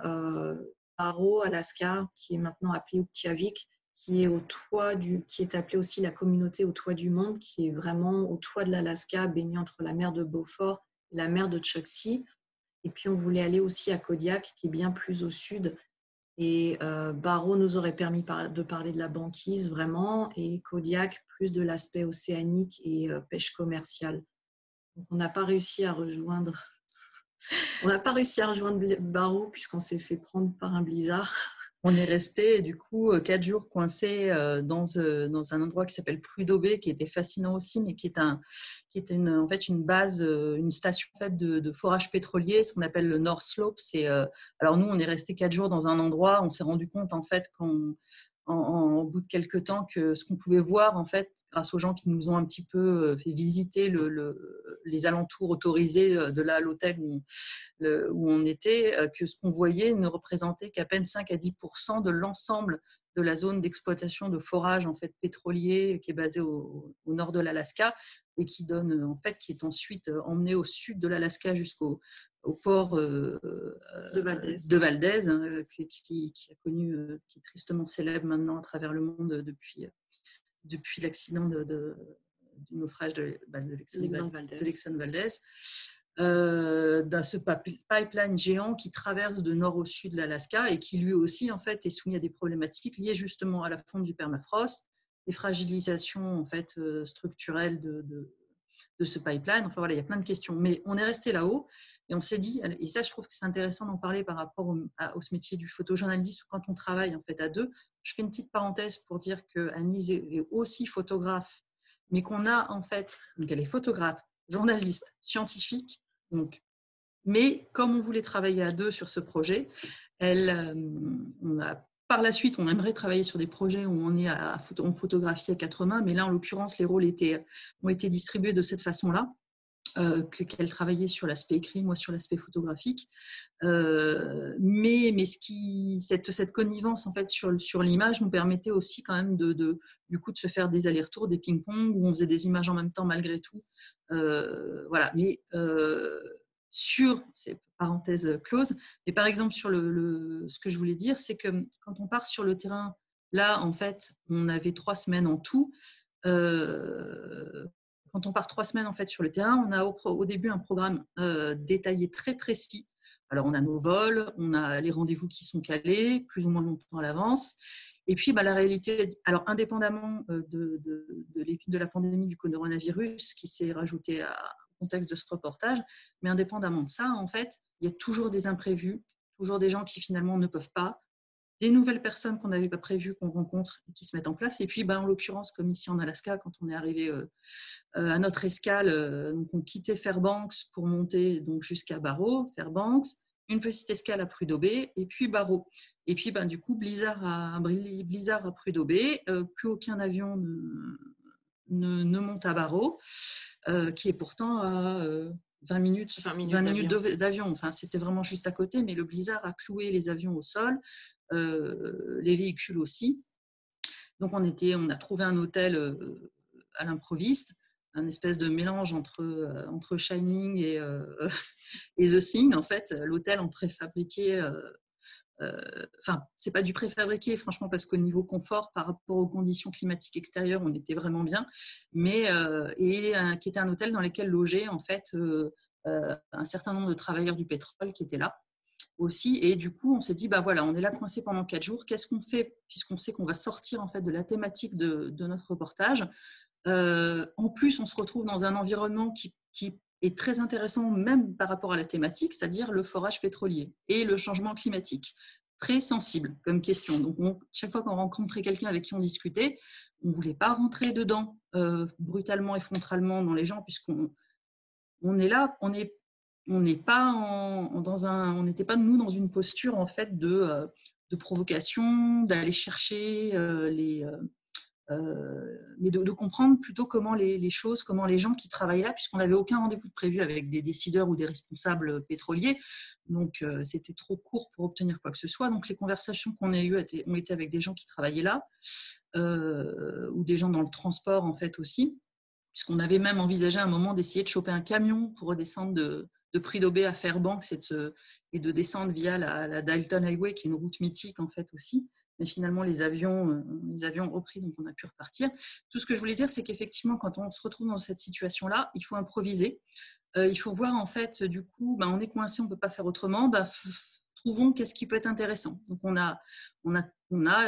Barrow, Alaska, qui est maintenant appelé Utqiagvik, qui est appelée aussi la communauté au toit du monde, qui est vraiment au toit de l'Alaska, baignée entre la mer de Beaufort et la mer de Chukchi. Et puis, on voulait aller aussi à Kodiak, qui est bien plus au sud. Et Barrow nous aurait permis de parler de la banquise, vraiment, et Kodiak, plus de l'aspect océanique et pêche commerciale. Donc, on n'a pas réussi à rejoindre Barrow puisqu'on s'est fait prendre par un blizzard. On est resté du coup 4 jours coincés dans un endroit qui s'appelle Prudhoe Bay, qui était fascinant aussi, mais qui était en fait une base, une station en fait de forage pétrolier, ce qu'on appelle le North Slope. Alors nous, on est resté 4 jours dans un endroit, on s'est rendu compte en fait au bout de quelques temps que ce qu'on pouvait voir en fait grâce aux gens qui nous ont un petit peu fait visiter les alentours autorisés de là à l'hôtel où on était, que ce qu'on voyait ne représentait qu'à peine 5 à 10% de l'ensemble de la zone d'exploitation de forage en fait pétrolier qui est basée au nord de l'Alaska et qui est ensuite emmené au sud de l'Alaska jusqu'au port de Valdez, hein, qui est tristement célèbre maintenant à travers le monde depuis l'accident du naufrage de l'Exxon Valdez. Dans ce pipeline géant qui traverse de nord au sud de l'Alaska et qui lui aussi en fait est soumis à des problématiques liées justement à la fonte du permafrost, des fragilisations en fait structurelles de ce pipeline. Enfin voilà, il y a plein de questions. Mais on est resté là-haut et on s'est dit, et ça je trouve que c'est intéressant d'en parler par rapport au métier du photojournaliste quand on travaille en fait à deux. Je fais une petite parenthèse pour dire qu'Anne-Lise est aussi photographe, mais qu'on a en fait, donc elle est photographe, journaliste, scientifique, donc. Mais comme on voulait travailler à deux sur ce projet, par la suite, on aimerait travailler sur des projets où on photographie à quatre mains, mais là, en l'occurrence, les rôles ont été distribués de cette façon-là, qu'elle travaillait sur l'aspect écrit, moi sur l'aspect photographique. Mais cette connivence en fait sur l'image nous permettait aussi quand même du coup de se faire des allers-retours, des ping-pong où on faisait des images en même temps malgré tout. Voilà, mais c'est parenthèse close, mais par exemple sur ce que je voulais dire, c'est que quand on part sur le terrain, là en fait, on avait 3 semaines en tout. Quand on part 3 semaines en fait sur le terrain, on a au début un programme détaillé très précis. Alors on a nos vols, on a les rendez-vous qui sont calés, plus ou moins longtemps à l'avance. Et puis la réalité, alors indépendamment de la pandémie du coronavirus qui s'est rajoutée au contexte de ce reportage, mais indépendamment de ça, en fait, il y a toujours des imprévus, toujours des gens qui finalement ne peuvent pas, des nouvelles personnes qu'on n'avait pas prévues qu'on rencontre et qui se mettent en place. Et puis, en l'occurrence, comme ici en Alaska, quand on est arrivé à notre escale, donc on quittait Fairbanks pour monter donc jusqu'à Barrow, Fairbanks, une petite escale à Prudhoe Bay et puis Barrow. Et puis, du coup, blizzard à Prudhoe Bay, plus aucun avion ne monte à Barrow, qui est pourtant à 20 minutes d'avion. Enfin, c'était vraiment juste à côté, mais le blizzard a cloué les avions au sol, les véhicules aussi. Donc, on a trouvé un hôtel à l'improviste, un espèce de mélange entre Shining et The Thing. En fait, l'hôtel en préfabriqué. Enfin, c'est pas du préfabriqué, franchement, parce qu'au niveau confort, par rapport aux conditions climatiques extérieures, on était vraiment bien. Mais qui était un hôtel dans lequel logeaient en fait un certain nombre de travailleurs du pétrole qui étaient là aussi. Et du coup, on s'est dit, voilà, on est là coincé pendant 4 jours. Qu'est-ce qu'on fait puisqu'on sait qu'on va sortir en fait de la thématique de notre reportage. En plus, on se retrouve dans un environnement qui est très intéressant même par rapport à la thématique, c'est-à-dire le forage pétrolier et le changement climatique. Très sensible comme question. Donc, chaque fois qu'on rencontrait quelqu'un avec qui on discutait, on ne voulait pas rentrer dedans brutalement et frontalement dans les gens, puisqu'on est là, on n'était pas nous dans une posture en fait de provocation, d'aller chercher mais de comprendre plutôt comment les choses, comment les gens qui travaillent là, puisqu'on n'avait aucun rendez-vous prévu avec des décideurs ou des responsables pétroliers, donc c'était trop court pour obtenir quoi que ce soit. Donc les conversations qu'on a eues ont été avec des gens qui travaillaient là, ou des gens dans le transport en fait aussi, puisqu'on avait même envisagé à un moment d'essayer de choper un camion pour redescendre de Prudhoe Bay à Fairbanks et de descendre via la Dalton Highway, qui est une route mythique en fait aussi. Mais finalement, les avions ont repris, donc on a pu repartir. Tout ce que je voulais dire, c'est qu'effectivement, quand on se retrouve dans cette situation-là, il faut improviser. Il faut voir, en fait, du coup, on est coincé, on ne peut pas faire autrement. Trouvons qu'est-ce qui peut être intéressant. Donc, on a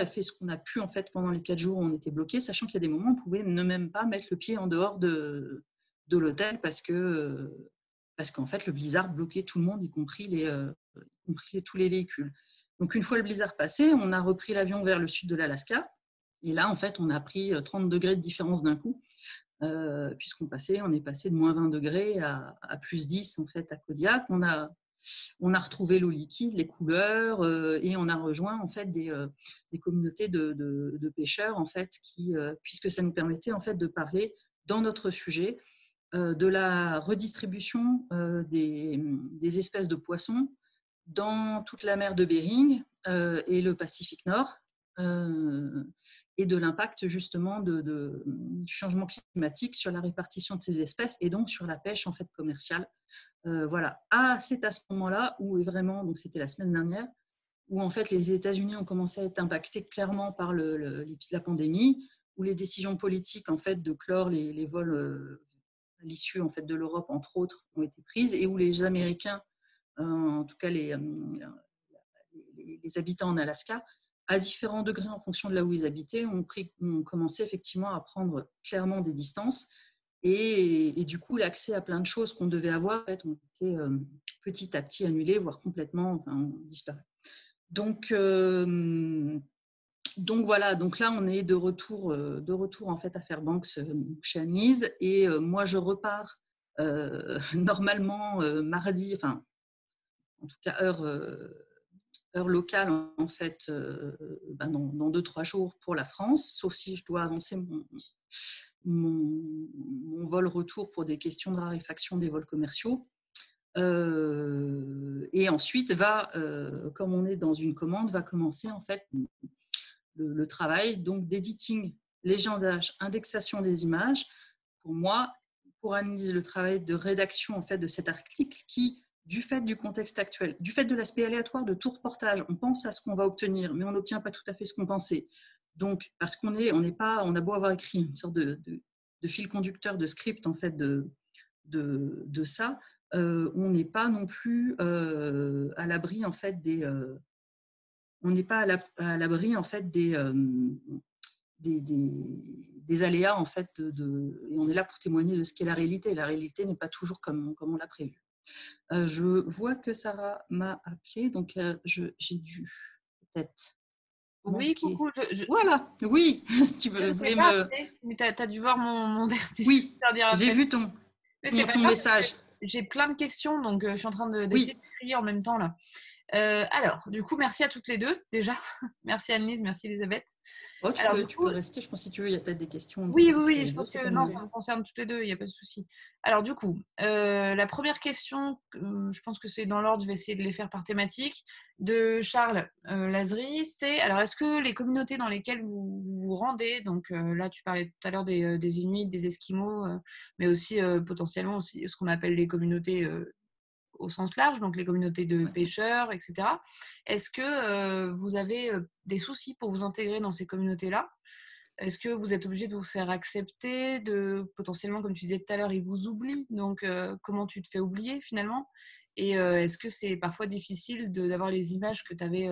fait ce qu'on a pu, en fait, pendant les 4 jours où on était bloqué, sachant qu'il y a des moments où on pouvait ne même pas mettre le pied en dehors de l'hôtel parce qu'en fait, le blizzard bloquait tout le monde, y compris tous les véhicules. Donc, une fois le blizzard passé, on a repris l'avion vers le sud de l'Alaska. Et là, en fait, on a pris 30 degrés de différence d'un coup, puisqu'on est passé de moins 20 degrés à plus 10 en fait, à Kodiak. On a retrouvé l'eau liquide, les couleurs, et on a rejoint en fait des communautés de pêcheurs, en fait, puisque ça nous permettait en fait, de parler dans notre sujet de la redistribution des espèces de poissons dans toute la mer de Bering et le Pacifique Nord, et de l'impact justement du changement climatique sur la répartition de ces espèces et donc sur la pêche en fait commerciale. Voilà. C'est à ce moment-là où vraiment, donc c'était la semaine dernière, où en fait les États-Unis ont commencé à être impactés clairement par la pandémie, où les décisions politiques en fait de clore les vols à l'issue en fait de l'Europe entre autres ont été prises et où les Américains, en tout cas les habitants en Alaska, à différents degrés en fonction de là où ils habitaient, ont commencé effectivement à prendre clairement des distances Et du coup, l'accès à plein de choses qu'on devait avoir, en fait, ont été petit à petit annulés, voire complètement ont disparu. Donc voilà, donc là, on est de retour en fait à Fairbanks chez Annelise. Et moi, je repars normalement mardi, enfin, en tout cas, heure locale, en fait, dans 2-3 jours pour la France, sauf si je dois avancer mon vol retour pour des questions de raréfaction des vols commerciaux. Et ensuite, comme on est dans une commande, va commencer en fait le travail donc d'editing, légendage, indexation des images. Pour moi, pour analyser le travail de rédaction en fait de cet article qui, du fait du contexte actuel, du fait de l'aspect aléatoire de tout reportage, on pense à ce qu'on va obtenir, mais on n'obtient pas tout à fait ce qu'on pensait. Donc, parce on a beau avoir écrit une sorte de fil conducteur, de script en fait de ça, on n'est pas non plus à l'abri en fait on n'est pas à l'abri en fait des aléas en fait et on est là pour témoigner de ce qu'est la réalité. La réalité n'est pas toujours comme on l'a prévu. Je vois que Sarah m'a appelé, donc j'ai dû peut-être. Oui, coucou. Voilà, oui, tu voulais me. Mais tu as dû voir mon dernier. Oui, j'ai vu ton message. J'ai plein de questions, donc je suis en train d'essayer de trier en même temps là. Alors, du coup, merci à toutes les deux déjà. Merci Annelise, merci Elisabeth. Oh, tu peux rester, je pense, si tu veux, il y a peut-être des questions. Oui, je pense que non, ça me concerne toutes les deux, il n'y a pas de souci. Alors du coup, la première question, je pense que c'est dans l'ordre, je vais essayer de les faire par thématique, de Charles Lazeri, c'est, alors est-ce que les communautés dans lesquelles vous vous rendez, donc là tu parlais tout à l'heure des Inuits, des Esquimaux, mais aussi potentiellement aussi ce qu'on appelle les communautés au sens large, donc les communautés de pêcheurs, etc. Est-ce que vous avez des soucis pour vous intégrer dans ces communautés-là ? Est-ce que vous êtes obligé de vous faire accepter, potentiellement, comme tu disais tout à l'heure, ils vous oublient, donc comment tu te fais oublier finalement ? Et est-ce que c'est parfois difficile d'avoir les images que tu avais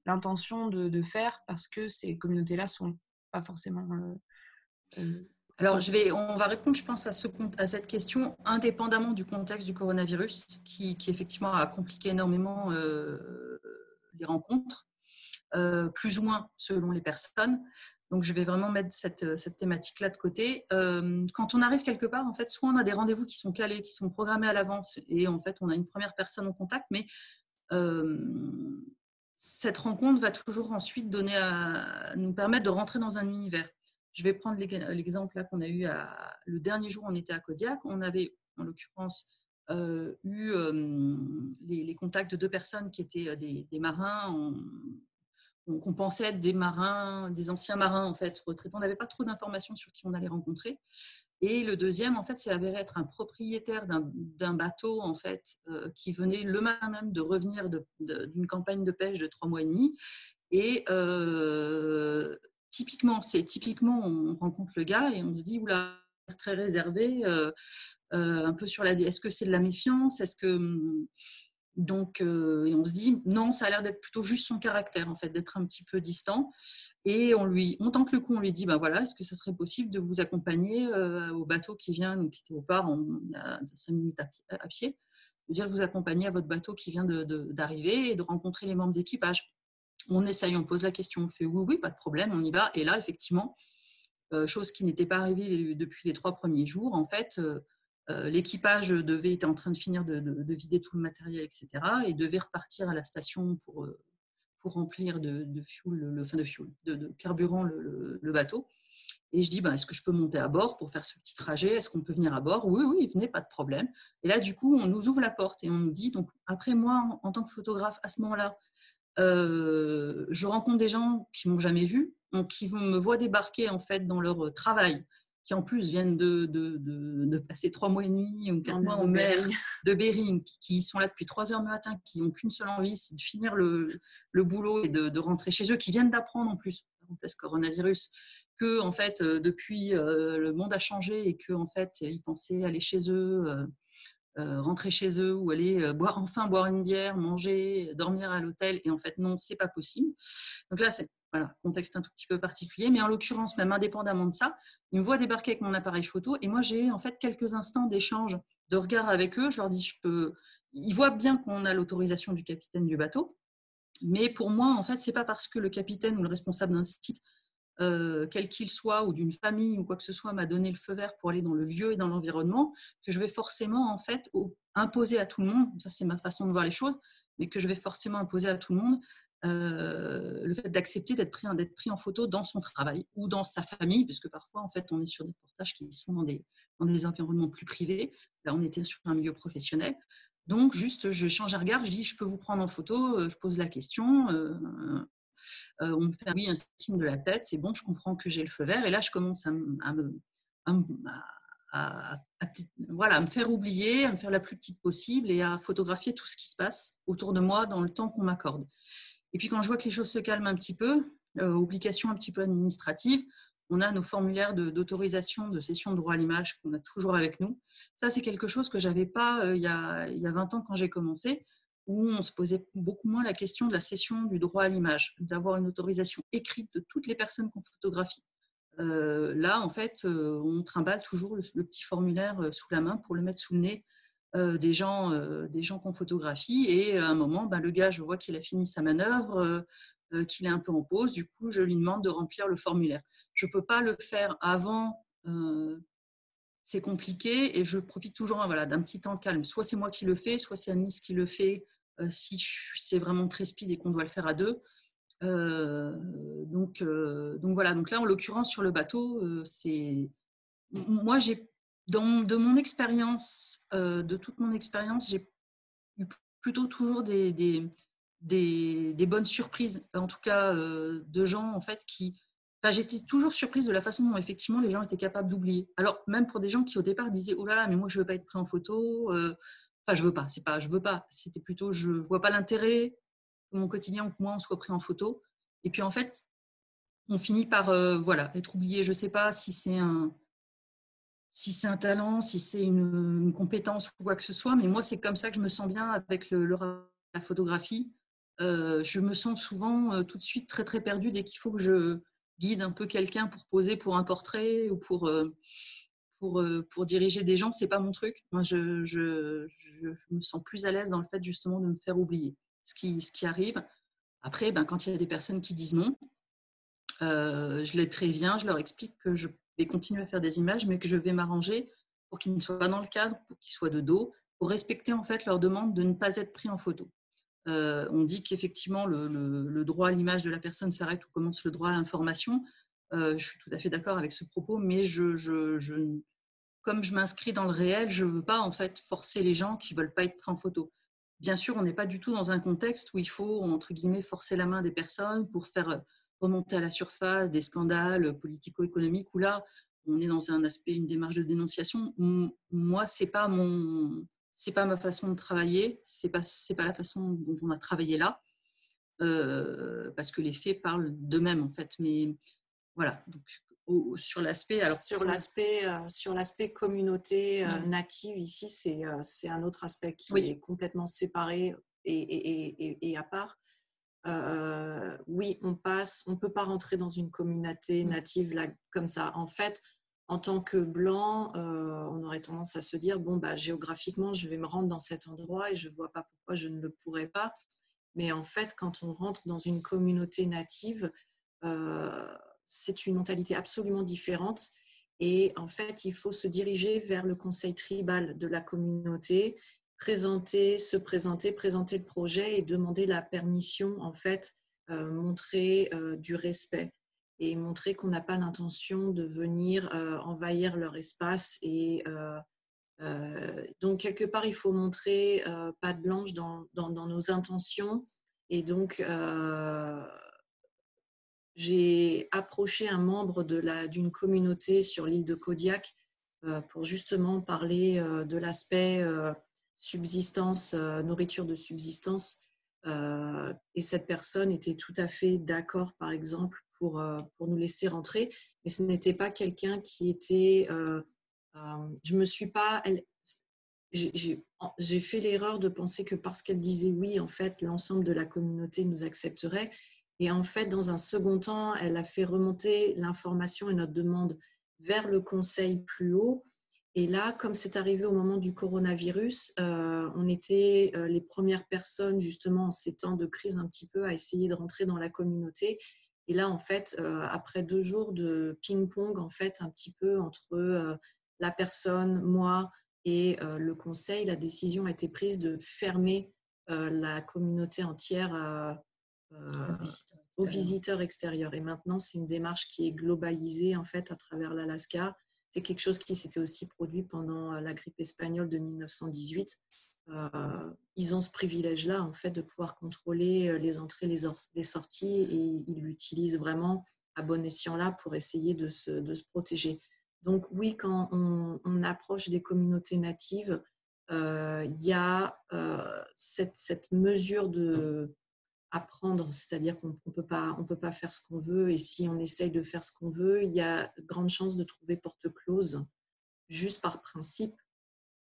l'intention de faire parce que ces communautés-là ne sont pas forcément... Alors, on va répondre, je pense, à cette question indépendamment du contexte du coronavirus, qui effectivement a compliqué énormément les rencontres, plus ou moins selon les personnes. Donc, je vais vraiment mettre cette thématique-là de côté. Quand on arrive quelque part, en fait, soit on a des rendez-vous qui sont calés, qui sont programmés à l'avance, et en fait, on a une première personne en contact, mais cette rencontre va toujours ensuite nous permettre de rentrer dans un univers. Je vais prendre l'exemple là qu'on a eu le dernier jour, on était à Kodiak. On avait, en l'occurrence, eu les contacts de 2 personnes qui étaient des marins, qu'on pensait être des marins, des anciens marins en fait retraités. On n'avait pas trop d'informations sur qui on allait rencontrer. Et le deuxième, en fait, s'est avéré être un propriétaire d'un bateau en fait qui venait le matin même de revenir d'une campagne de pêche de 3 mois et demi. Et typiquement, on rencontre le gars et on se dit oula, très réservé, un peu sur est-ce que c'est de la méfiance, est-ce que donc et on se dit non, ça a l'air d'être plutôt juste son caractère en fait, d'être un petit peu distant. Et on tente le coup, on lui dit ben voilà, est-ce que ça serait possible de vous accompagner au bateau qui vient, donc qui était au port, il y a 5 minutes à pied, de dire vous accompagner à votre bateau qui vient d'arriver et de rencontrer les membres d'équipage. On essaye, on pose la question, on fait oui, pas de problème, on y va. Et là, effectivement, chose qui n'était pas arrivée depuis les 3 premiers jours, en fait, l'équipage était en train de finir de vider tout le matériel, etc. et devait repartir à la station pour remplir de carburant le bateau. Et je dis, est-ce que je peux monter à bord pour faire ce petit trajet ? Est-ce qu'on peut venir à bord ? Oui, venez, pas de problème. Et là, du coup, on nous ouvre la porte et on nous dit, donc après moi, en tant que photographe, à ce moment-là, je rencontre des gens qui ne m'ont jamais vu, qui me voient débarquer en fait dans leur travail, qui en plus viennent de passer 3 mois et demi ou 4 mois en mer de Bering, qui sont là depuis 3 heures du matin, qui n'ont qu'une seule envie, c'est de finir le boulot et de rentrer chez eux, qui viennent d'apprendre en plus, parenthèse coronavirus, que en fait depuis le monde a changé et que en fait ils pensaient aller chez eux. Rentrer chez eux ou aller boire une bière, manger, dormir à l'hôtel, et en fait non, c'est pas possible. Donc là, Voilà, contexte un tout petit peu particulier. Mais en l'occurrence, même indépendamment de ça, ils me voient débarquer avec mon appareil photo et moi, j'ai en fait quelques instants d'échange, de regard avec eux. Je leur dis, ils voient bien qu'on a l'autorisation du capitaine du bateau. Mais pour moi, en fait, ce n'est pas parce que le capitaine ou le responsable d'un site, quel qu'il soit, ou d'une famille ou quoi que ce soit, m'a donné le feu vert pour aller dans le lieu et dans l'environnement, que je vais forcément en fait imposer à tout le monde, ça c'est ma façon de voir les choses, mais que je vais forcément imposer à tout le monde le fait d'accepter d'être pris en photo dans son travail ou dans sa famille, parce que parfois en fait on est sur des portages qui sont dans des environnements plus privés. Là on était sur un milieu professionnel. Donc, juste, je change un regard, je dis, je peux vous prendre en photo, je pose la question, on me fait oui, un signe de la tête, c'est bon, je comprends que j'ai le feu vert, et là, je commence voilà, à me faire oublier, à me faire la plus petite possible et à photographier tout ce qui se passe autour de moi dans le temps qu'on m'accorde. Et puis, quand je vois que les choses se calment un petit peu, obligations un petit peu administratives, on a nos formulaires d'autorisation de cession de droit à l'image qu'on a toujours avec nous. Ça, c'est quelque chose que je n'avais pas il y a 20 ans quand j'ai commencé, où on se posait beaucoup moins la question de la cession du droit à l'image, d'avoir une autorisation écrite de toutes les personnes qu'on photographie. Là, en fait, on trimballe toujours le petit formulaire sous la main pour le mettre sous le nez des gens qu'on photographie. Et à un moment, le gars, je vois qu'il a fini sa manœuvre, qu'il est un peu en pause. Du coup, je lui demande de remplir le formulaire. Je ne peux pas le faire avant, c'est compliqué, et je profite toujours d'un petit temps de calme. Soit c'est moi qui le fais, soit c'est Annelise qui le fait, si c'est vraiment très speed et qu'on doit le faire à deux. Donc voilà, donc là, en l'occurrence, sur le bateau, moi, de mon expérience, de toute mon expérience, j'ai eu plutôt toujours des bonnes surprises, en tout cas de gens en fait j'étais toujours surprise de la façon dont effectivement les gens étaient capables d'oublier. Alors même pour des gens qui au départ disaient oh là là mais moi je veux pas être pris en photo, je veux pas, c'est pas je veux pas, c'était plutôt je vois pas l'intérêt que mon quotidien ou que moi on soit pris en photo. Et puis en fait on finit par être oublié. Je sais pas si c'est un talent, si c'est une compétence ou quoi que ce soit, mais moi, c'est comme ça que je me sens bien avec la photographie. Je me sens souvent tout de suite très, très perdue dès qu'il faut que je guide un peu quelqu'un pour poser pour un portrait ou pour diriger des gens. C'est pas mon truc. Moi, je me sens plus à l'aise dans le fait justement de me faire oublier ce qui arrive. Après, quand il y a des personnes qui disent non, je les préviens, je leur explique que je vais continuer à faire des images, mais que je vais m'arranger pour qu'ils ne soient pas dans le cadre, pour qu'ils soient de dos, pour respecter en fait leur demande de ne pas être pris en photo. On dit qu'effectivement le droit à l'image de la personne s'arrête où commence le droit à l'information. Je suis tout à fait d'accord avec ce propos, mais comme je m'inscris dans le réel, je ne veux pas en fait forcer les gens qui ne veulent pas être pris en photo. Bien sûr, on n'est pas du tout dans un contexte où il faut, entre guillemets, forcer la main des personnes pour faire remonter à la surface des scandales politico-économiques, où là, on est dans un aspect, une démarche de dénonciation. Moi, c'est pas ma façon de travailler, c'est pas la façon dont on a travaillé là, parce que les faits parlent d'eux-mêmes, en fait. Mais voilà, donc sur l'aspect communauté native ici, c'est un autre aspect qui est complètement séparé et à part. Oui, on peut pas rentrer dans une communauté native là, comme ça. En fait, en tant que blanc, on aurait tendance à se dire géographiquement, je vais me rendre dans cet endroit et je vois pas pourquoi je ne le pourrais pas. Mais en fait, quand on rentre dans une communauté native, c'est une mentalité absolument différente. Et en fait, il faut se diriger vers le conseil tribal de la communauté, présenter le projet et demander la permission, en fait, montrer du respect et montrer qu'on n'a pas l'intention de venir envahir leur espace. Et donc, quelque part, il faut montrer patte blanche dans nos intentions. Et donc, j'ai approché un membre d'une communauté sur l'île de Kodiak pour justement parler de l'aspect subsistance, nourriture de subsistance. Et cette personne était tout à fait d'accord, par exemple, pour nous laisser rentrer. Mais ce n'était pas quelqu'un qui était... je me suis pas... J'ai fait l'erreur de penser que parce qu'elle disait oui, en fait, l'ensemble de la communauté nous accepterait. Et en fait, dans un second temps, elle a fait remonter l'information et notre demande vers le conseil plus haut. Et là, comme c'est arrivé au moment du coronavirus, on était les premières personnes, justement, en ces temps de crise un petit peu, à essayer de rentrer dans la communauté. Et là, en fait, après 2 jours de ping-pong, en fait, un petit peu entre la personne, moi et le conseil, la décision a été prise de fermer la communauté entière aux visiteurs extérieurs. Et maintenant, c'est une démarche qui est globalisée, en fait, à travers l'Alaska. C'est quelque chose qui s'était aussi produit pendant la grippe espagnole de 1918. Ils ont ce privilège-là, en fait, de pouvoir contrôler les entrées, les sorties, et ils l'utilisent vraiment à bon escient là pour essayer de se protéger. Donc oui, quand on approche des communautés natives, il y a cette mesure de apprendre, c'est-à-dire qu'on ne peut pas faire ce qu'on veut, et si on essaye de faire ce qu'on veut, il y a de grandes chances de trouver porte close, juste par principe.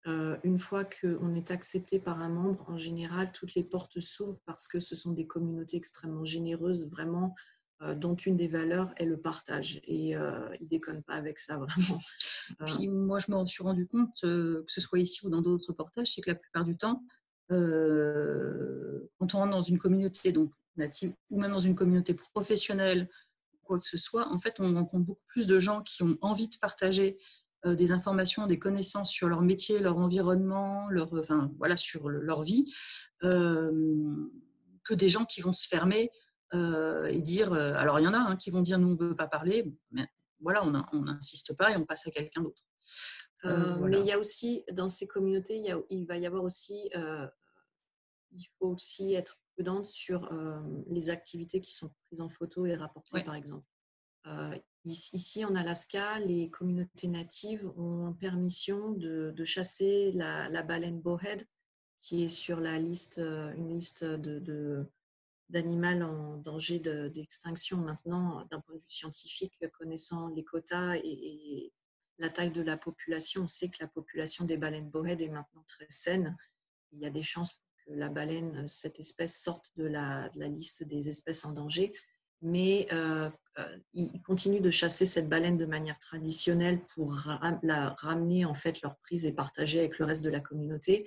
Une fois qu'on est accepté par un membre, en général, toutes les portes s'ouvrent parce que ce sont des communautés extrêmement généreuses, vraiment, dont une des valeurs est le partage. Et ils ne déconnent pas avec ça, vraiment. Puis moi, je me suis rendu compte, que ce soit ici ou dans d'autres reportages, c'est que la plupart du temps, quand on rentre dans une communauté donc, native ou même dans une communauté professionnelle, quoi que ce soit, en fait, on rencontre beaucoup plus de gens qui ont envie de partager des informations, des connaissances sur leur métier, leur environnement, sur leur vie, que des gens qui vont se fermer et dire. Alors, il y en a qui vont dire nous, on ne veut pas parler, mais voilà, on n'insiste pas et on passe à quelqu'un d'autre. Voilà. Mais il y a aussi, dans ces communautés, il va y avoir aussi, il faut aussi être prudente sur les activités qui sont prises en photo et rapportées, par exemple. Ici, en Alaska, les communautés natives ont permission de chasser la baleine bowhead, qui est sur la liste, une liste d'animal en danger d'extinction maintenant, d'un point de vue scientifique, connaissant les quotas et la taille de la population. On sait que la population des baleines bowhead est maintenant très saine. Il y a des chances pour que la baleine, cette espèce, sorte de la liste des espèces en danger. Mais ils continuent de chasser cette baleine de manière traditionnelle pour la ramener, en fait, leur prise et partager avec le reste de la communauté.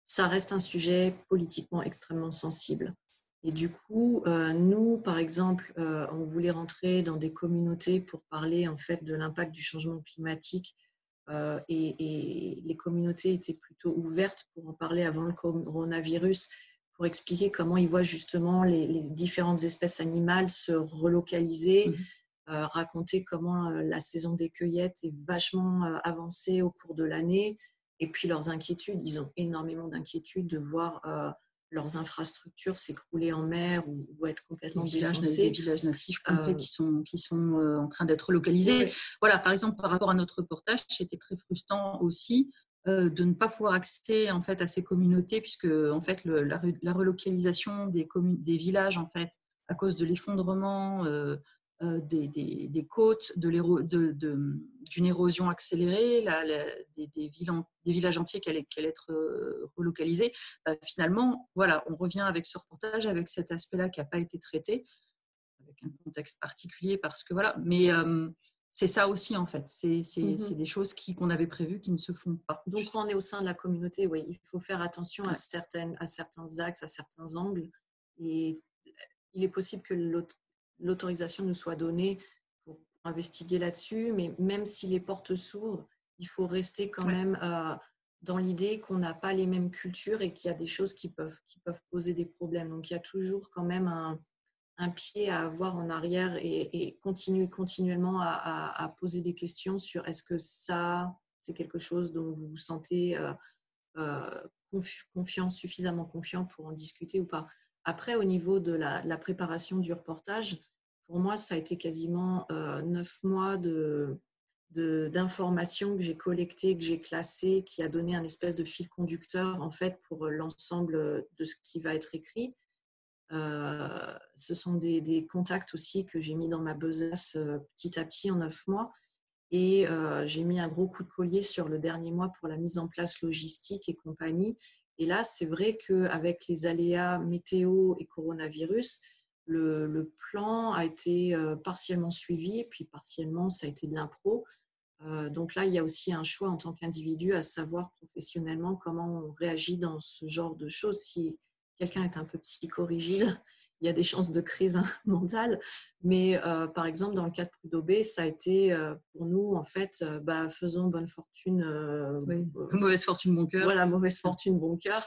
Ça reste un sujet politiquement extrêmement sensible. Et du coup, nous, par exemple, on voulait rentrer dans des communautés pour parler, en fait, de l'impact du changement climatique, et les communautés étaient plutôt ouvertes pour en parler avant le coronavirus, pour expliquer comment ils voient justement les différentes espèces animales se relocaliser, raconter comment la saison des cueillettes est vachement avancée au cours de l'année, et puis leurs inquiétudes. Ils ont énormément d'inquiétudes de voir leurs infrastructures s'écrouler en mer ou être complètement défoncées. Des villages natifs complets qui sont en train d'être localisés. Oui. Voilà, par exemple, par rapport à notre reportage, c'était très frustrant aussi de ne pas pouvoir accéder en fait à ces communautés, puisque en fait la relocalisation des villages en fait à cause de l'effondrement des côtes, d'une érosion accélérée, des villages entiers qui allaient être relocalisés. Finalement, voilà, on revient avec ce reportage, avec cet aspect-là qui n'a pas été traité, avec un contexte particulier, parce que voilà, mais c'est ça aussi en fait, c'est des choses qu'on avait prévues qui ne se font pas. Donc quand on est au sein de la communauté, oui, il faut faire attention à certains axes, à certains angles, et il est possible que l'autorisation nous soit donnée pour investiguer là-dessus, mais même si les portes s'ouvrent, il faut rester quand même dans l'idée qu'on n'a pas les mêmes cultures et qu'il y a des choses qui peuvent poser des problèmes. Donc il y a toujours quand même un pied à avoir en arrière et continuellement à poser des questions sur est-ce que ça, c'est quelque chose dont vous vous sentez suffisamment confiant pour en discuter ou pas. Après, au niveau de la préparation du reportage, pour moi, ça a été quasiment 9 mois d'informations que j'ai collectées, que j'ai classées, qui a donné un espèce de fil conducteur en fait pour l'ensemble de ce qui va être écrit. Ce sont des contacts aussi que j'ai mis dans ma besace petit à petit en 9 mois. Et j'ai mis un gros coup de collier sur le dernier mois pour la mise en place logistique et compagnie. Et là, c'est vrai qu'avec les aléas météo et coronavirus, le plan a été partiellement suivi, puis partiellement, ça a été de l'impro. Donc là, il y a aussi un choix en tant qu'individu à savoir professionnellement comment on réagit dans ce genre de choses. Si quelqu'un est un peu psychorigide, il y a des chances de crise mentale. Mais par exemple, dans le cas de Prud'Aubé, ça a été pour nous, en fait, faisons bonne fortune. Mauvaise fortune, bon cœur. Voilà, mauvaise fortune, bon cœur.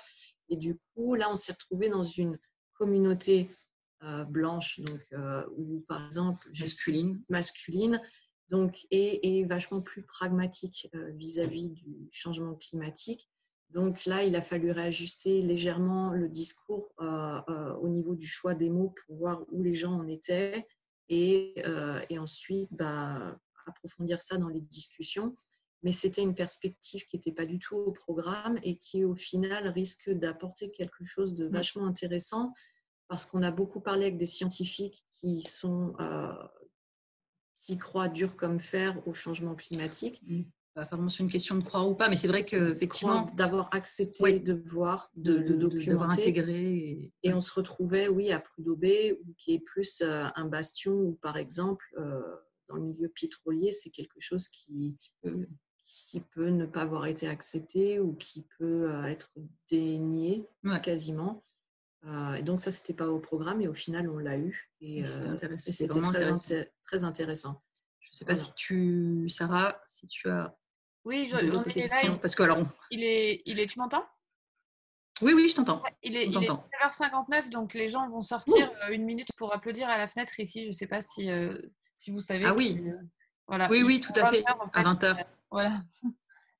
Et du coup, là, on s'est retrouvés dans une communauté blanche, donc, ou par exemple masculine, donc, et vachement plus pragmatique vis-à-vis du changement climatique. Donc là, il a fallu réajuster légèrement le discours au niveau du choix des mots pour voir où les gens en étaient et ensuite approfondir ça dans les discussions. Mais c'était une perspective qui n'était pas du tout au programme et qui, au final, risque d'apporter quelque chose de vachement intéressant parce qu'on a beaucoup parlé avec des scientifiques qui croient dur comme fer au changement climatique. Pas forcément une question de croire ou pas, mais c'est vrai qu'effectivement, d'avoir accepté de voir, de documenter, d'avoir intégré. Et on se retrouvait, oui, à Prud'Aubé, qui est plus un bastion où, par exemple, dans le milieu pétrolier, c'est quelque chose qui peut ne pas avoir été accepté ou qui peut être dénié quasiment. Et donc ça, c'était pas au programme et au final, on l'a eu. Et c'était très intéressant. Je ne sais pas si Sarah, si tu as d'autres questions. Parce que, alors, tu m'entends? Oui, je t'entends. Ouais, il est 9h59, donc les gens vont sortir 1 minute pour applaudir à la fenêtre ici. Je ne sais pas si vous savez. Ah oui, voilà. Oui, tout à fait, à 20h. Voilà.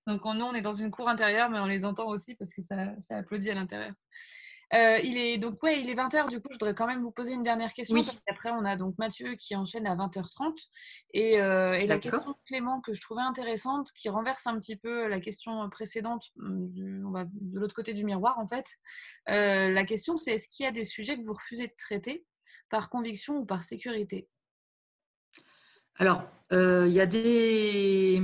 Donc nous, on est dans une cour intérieure, mais on les entend aussi parce que ça applaudit à l'intérieur. Il est 20h, du coup, je voudrais quand même vous poser une dernière question. Oui. Parce qu'après, on a donc Mathieu qui enchaîne à 20h30. Et la question de Clément que je trouvais intéressante, qui renverse un petit peu la question précédente, on va de l'autre côté du miroir en fait. La question, c'est est-ce qu'il y a des sujets que vous refusez de traiter par conviction ou par sécurité? Alors, il y a des...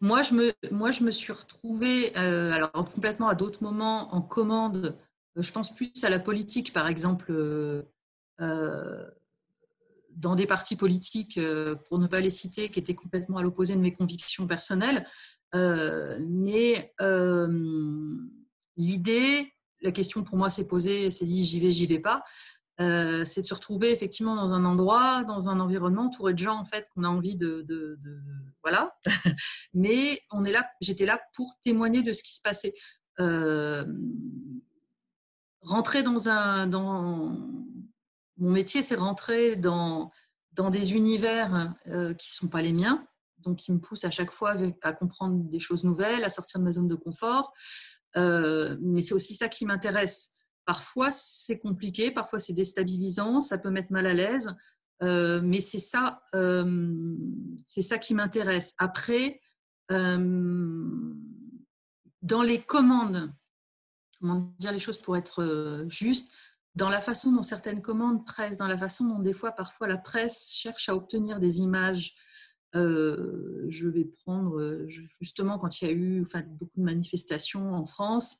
Moi, je me suis retrouvée, alors complètement à d'autres moments, en commande. Je pense plus à la politique, par exemple, dans des partis politiques, pour ne pas les citer, qui étaient complètement à l'opposé de mes convictions personnelles. Mais l'idée, la question pour moi s'est posée, s'est dit j'y vais pas. C'est de se retrouver effectivement dans un endroit, dans un environnement entouré de gens en fait qu'on a envie de voilà. Mais j'étais là pour témoigner de ce qui se passait. Rentrer mon métier, c'est rentrer dans des univers qui sont pas les miens, donc qui me poussent à chaque fois à comprendre des choses nouvelles, à sortir de ma zone de confort. Mais c'est aussi ça qui m'intéresse. Parfois, c'est compliqué, parfois, c'est déstabilisant, ça peut mettre mal à l'aise, mais c'est ça qui m'intéresse. Après, dans les commandes, comment dire les choses pour être juste, dans la façon dont certaines commandes pressent, dans la façon dont des fois, parfois, la presse cherche à obtenir des images. Je vais prendre justement quand il y a eu beaucoup de manifestations en France,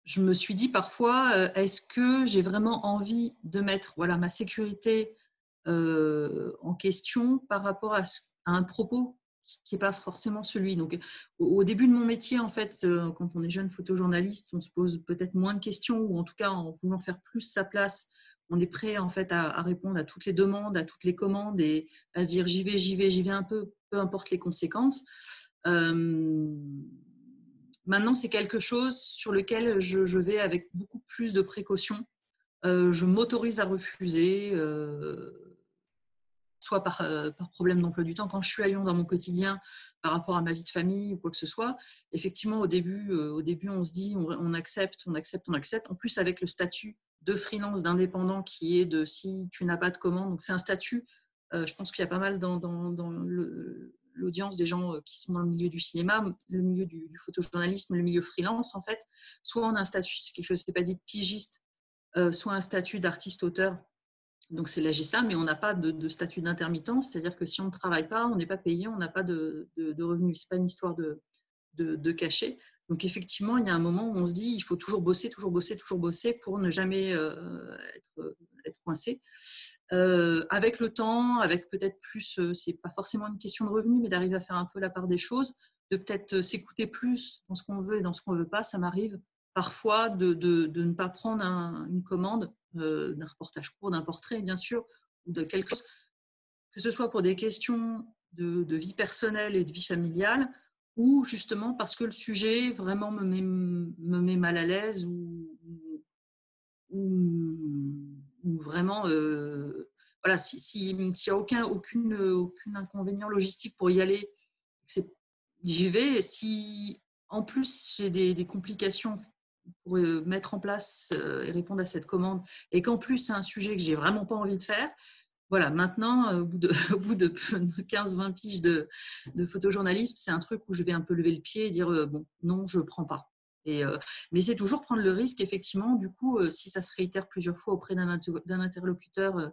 je me suis dit parfois, est-ce que j'ai vraiment envie de mettre ma sécurité en question par rapport à un propos qui n'est pas forcément celui. Donc, au début de mon métier, en fait, quand on est jeune photojournaliste, on se pose peut-être moins de questions, ou en tout cas, en voulant faire plus sa place, on est prêt en fait à répondre à toutes les demandes, à toutes les commandes et à se dire j'y vais un peu importe les conséquences. Maintenant, c'est quelque chose sur lequel je vais avec beaucoup plus de précautions. Je m'autorise à refuser, soit par problème d'emploi du temps. Quand je suis à Lyon dans mon quotidien, par rapport à ma vie de famille ou quoi que ce soit, effectivement, au début on se dit, on accepte. En plus, avec le statut de freelance, d'indépendant qui est de si tu n'as pas de commande. Donc, c'est un statut, je pense qu'il y a pas mal dans l'audience des gens qui sont dans le milieu du cinéma, le milieu du photojournalisme, le milieu freelance, en fait. Soit on a un statut, c'est quelque chose qui n'est pas dit de pigiste, soit un statut d'artiste-auteur. Donc, c'est l'AGSA, mais on n'a pas de statut d'intermittent, c'est-à-dire que si on ne travaille pas, on n'est pas payé, on n'a pas de revenus. Ce n'est pas une histoire de cachet. Donc effectivement, il y a un moment où on se dit il faut toujours bosser, toujours bosser, toujours bosser pour ne jamais être coincé. Avec le temps, avec peut-être plus, c'est pas forcément une question de revenu, mais d'arriver à faire un peu la part des choses, de peut-être s'écouter plus dans ce qu'on veut et dans ce qu'on veut pas. Ça m'arrive parfois de ne pas prendre une commande d'un reportage court, d'un portrait bien sûr, ou de quelque chose, que ce soit pour des questions de vie personnelle et de vie familiale, ou justement parce que le sujet vraiment me met mal à l'aise ou vraiment, voilà, s'il n'y a aucun inconvénient logistique pour y aller, j'y vais. Et si en plus j'ai des complications pour mettre en place et répondre à cette commande, et qu'en plus c'est un sujet que j'ai vraiment pas envie de faire, voilà, maintenant, au bout de 15-20 piges de photojournalisme, c'est un truc où je vais un peu lever le pied et dire bon, non, je ne prends pas. Mais c'est toujours prendre le risque, effectivement, du coup, si ça se réitère plusieurs fois auprès d'un interlocuteur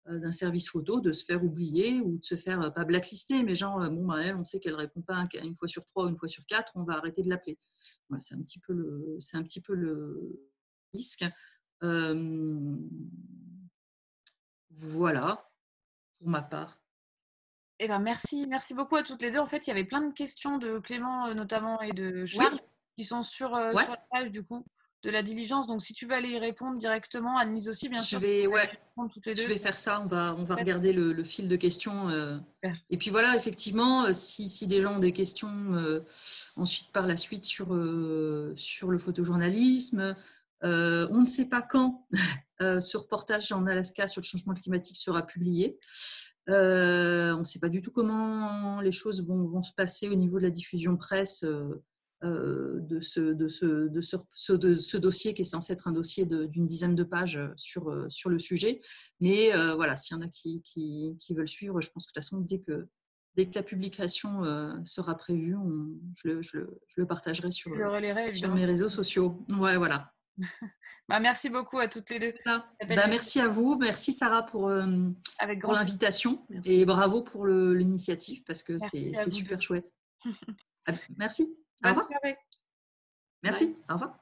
d'un service photo, de se faire oublier ou de se faire, pas blacklister, mais genre, bon, bah, elle, on sait qu'elle ne répond pas une fois sur 3 ou une fois sur 4, on va arrêter de l'appeler. Voilà, c'est un petit peu le risque. Voilà, pour ma part. Eh ben merci beaucoup à toutes les deux. En fait, il y avait plein de questions de Clément notamment et de Charles qui sont sur Ouais. la page du coup de la diligence. Donc si tu veux aller y répondre directement, Annelise aussi, bien sûr. Je vais toutes les deux. Je vais faire ça. On va regarder le fil de questions. Et puis voilà, effectivement, si des gens ont des questions ensuite par la suite sur le photojournalisme, on ne sait pas quand ce reportage en Alaska sur le changement climatique sera publié. On ne sait pas du tout comment les choses vont se passer au niveau de la diffusion presse de ce dossier qui est censé être un dossier d'une dizaine de pages sur le sujet. Mais voilà, s'il y en a qui veulent suivre, je pense que de toute façon, dès que la publication sera prévue, je le partagerai sur mes réseaux sociaux. Ouais, voilà. Bah, merci beaucoup à toutes les deux. Bah, merci à vous. Merci Sarah pour l'invitation. Merci. Et bravo pour l'initiative parce que c'est super chouette. Merci. Au revoir. Merci. Au revoir.